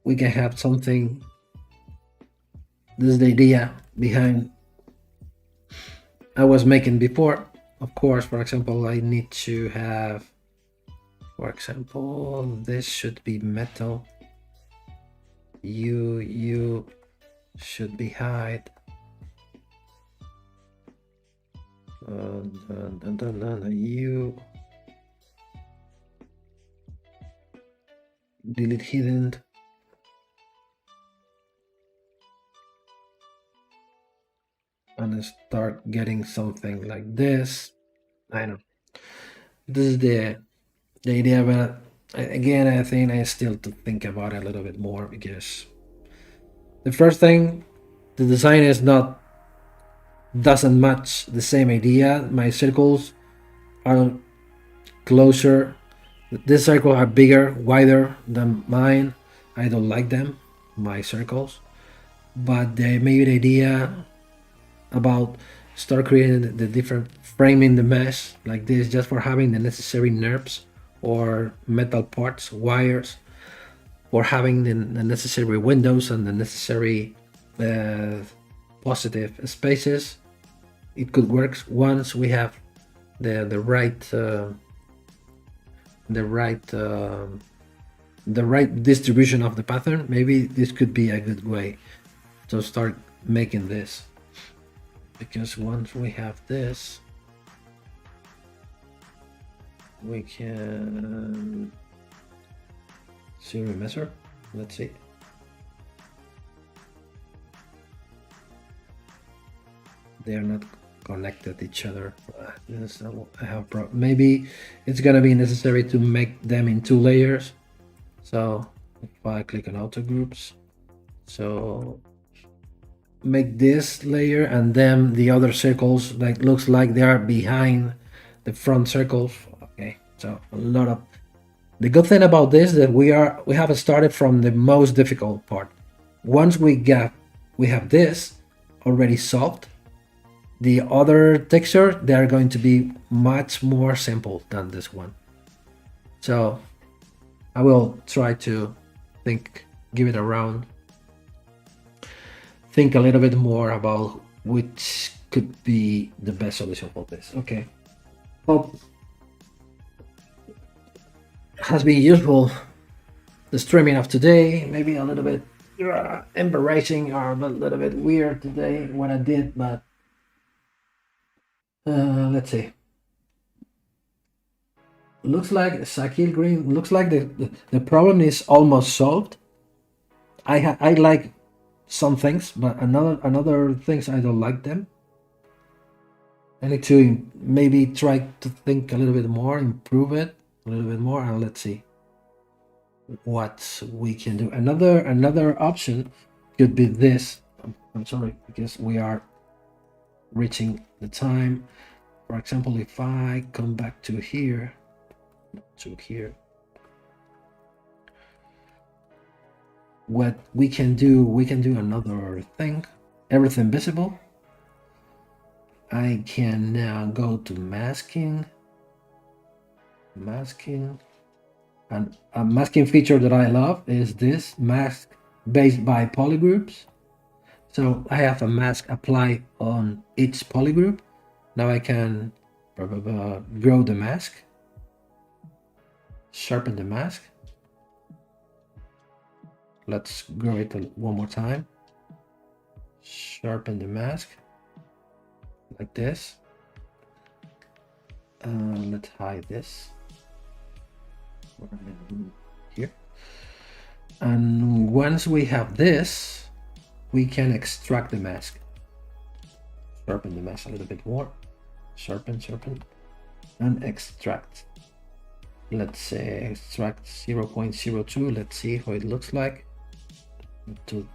Speaker 1: we can have something. This is the idea behind I was making before. Of course, for example, I need to have, for example, this should be metal. You should be hide. You delete hidden. And start getting something like this. I know this is the idea, but again, I think I still to think about it a little bit more, because the first thing, the design is doesn't match the same idea. My circles are closer. This circle are bigger, wider than mine. I don't like them, my circles, but they made the idea about start creating the different framing the mesh like this, just for having the necessary nerves or metal parts, wires, for having the necessary windows and the necessary positive spaces. It could work once we have the right distribution of the pattern. Maybe this could be a good way to start making this, because once we have this, we can serial measure. Let's see. They are not connected each other. I have maybe it's gonna be necessary to make them in 2 layers. So if I click on auto groups, so make this layer and then the other circles like looks like they are behind the front circles. Okay, so a lot of the good thing about this that we have started from the most difficult part. Once we have this already solved, the other texture, they are going to be much more simple than this one. So I will try to give it a round, think a little bit more about which could be the best solution for this. Okay, hope has been useful, the streaming of today, maybe a little bit embarrassing or a little bit weird today what I did, but let's see. Looks like Sakil Green. Looks like the problem is almost solved. I like some things, but another things I don't like them. I need to maybe try to think a little bit more, improve it a little bit more, and let's see what we can do. Another option could be this. I'm sorry, because we are reaching the time. For example, if I come back to here, what we can do another thing. Everything visible. I can now go to masking, and a masking feature that I love is this mask based by polygroups. So I have a mask apply on each polygroup. Now I can grow the mask, sharpen the mask. Let's grow it one more time. Sharpen the mask like this. Let's hide this here. And once we have this, we can extract the mask. Sharpen the mask a little bit more. Sharpen, and extract. Let's say extract 0.02. Let's see how it looks like. Too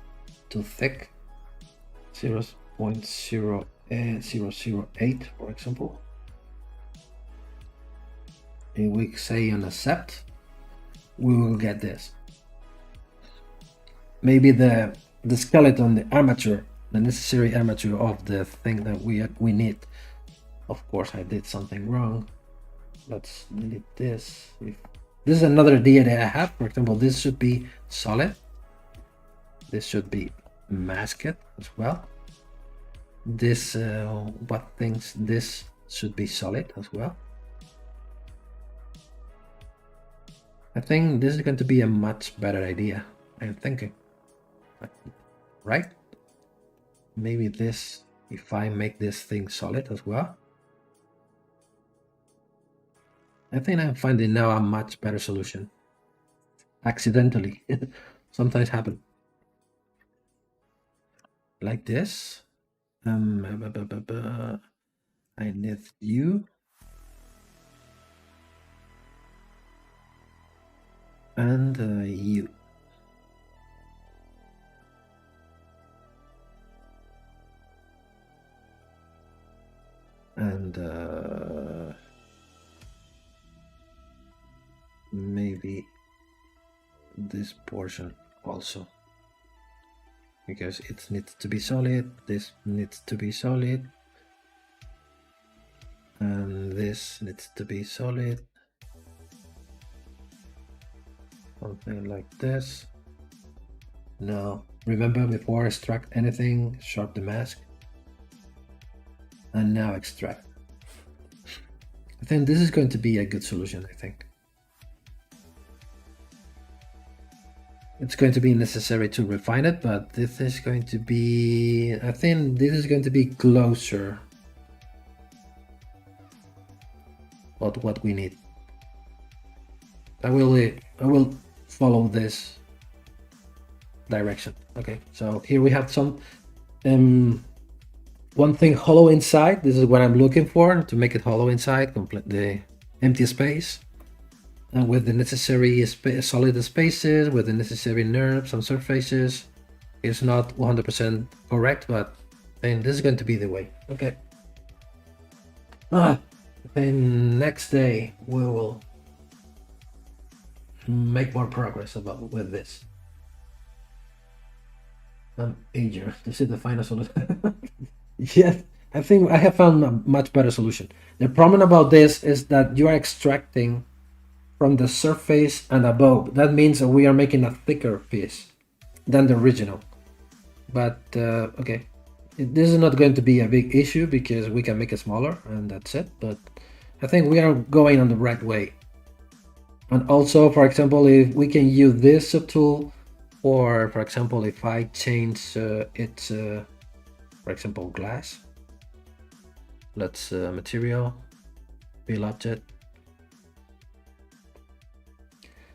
Speaker 1: thick. 0.008, for example. If we say on accept, we will get this. Maybe the skeleton, the armature, the necessary armature of the thing that we need. Of course, I did something wrong. Let's delete this. This is another idea that I have. For example, this should be solid. This should be masked as well. This this should be solid as well. I think this is going to be a much better idea. I'm thinking, right? Maybe this, if I make this thing solid as well. I think I'm finding now a much better solution. Accidentally, sometimes happen. Like this. I need you. And you. And maybe this portion also, because it needs to be solid. This needs to be solid, and this needs to be solid. Something like this. Now remember, before extract anything, sharp the mask, and now extract. I think this is going to be a good solution. I think it's going to be necessary to refine it, but this is going to be, I think this is going to be closer to what we need. I will follow this direction. Okay, so here we have some one thing hollow inside. This is what I'm looking for, to make it hollow inside, complete the empty space, and with the necessary solid spaces, with the necessary nerves and surfaces. It's not 100% correct, but then this is going to be the way. Okay. Then next day we will make more progress with this. I'm eager to see the final solution. Yes, I think I have found a much better solution. The problem about this is that you are extracting from the surface and above. That means that we are making a thicker piece than the original. But okay, this is not going to be a big issue because we can make it smaller and that's it. But I think we are going on the right way. And also, for example, if we can use this subtool Or for example, if I change its, for example, glass, let's material, fill object.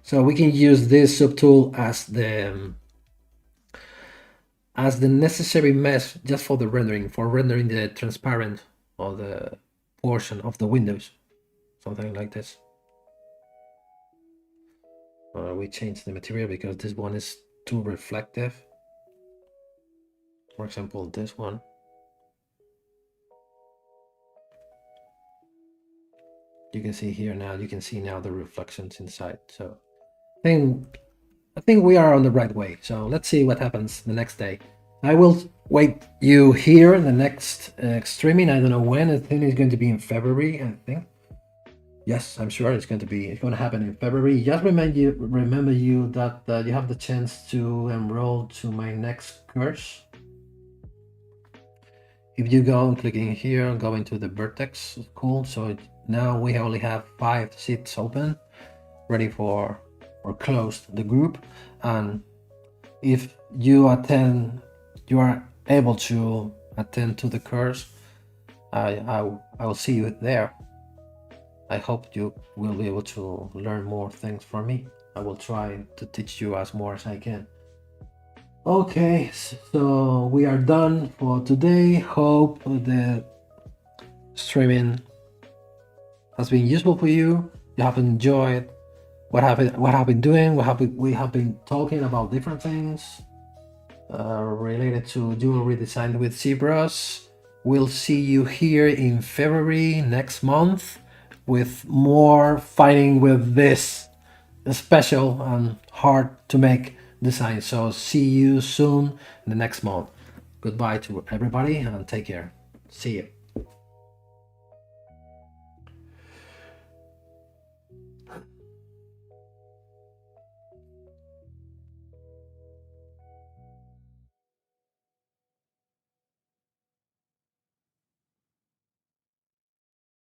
Speaker 1: So we can use this subtool as the necessary mesh just for the rendering, for rendering the transparent or the portion of the windows, something like this. We change the material because this one is too reflective. For example, this one. You can see here now, you can see now the reflections inside. So I think we are on the right way. So let's see what happens the next day. I will wait you here in the next streaming. I don't know when. I think it's going to be in February, I think. Yes, I'm sure it's going to happen in February. Just remember you that you have the chance to enroll to my next course. If you go and clicking here, go into the vertex school. So now we only have 5 seats open, ready for or closed the group. And if you are able to attend to the course, I will see you there. I hope you will be able to learn more things from me. I will try to teach you as more as I can. Okay, so we are done for today. Hope the streaming has been useful for you. You have enjoyed what I've been doing. We have been talking about different things related to jewelry design with ZBrush. We'll see you here in February next month with more fighting with this special and hard to make design. So see you soon in the next month. Goodbye to everybody and take care. See you.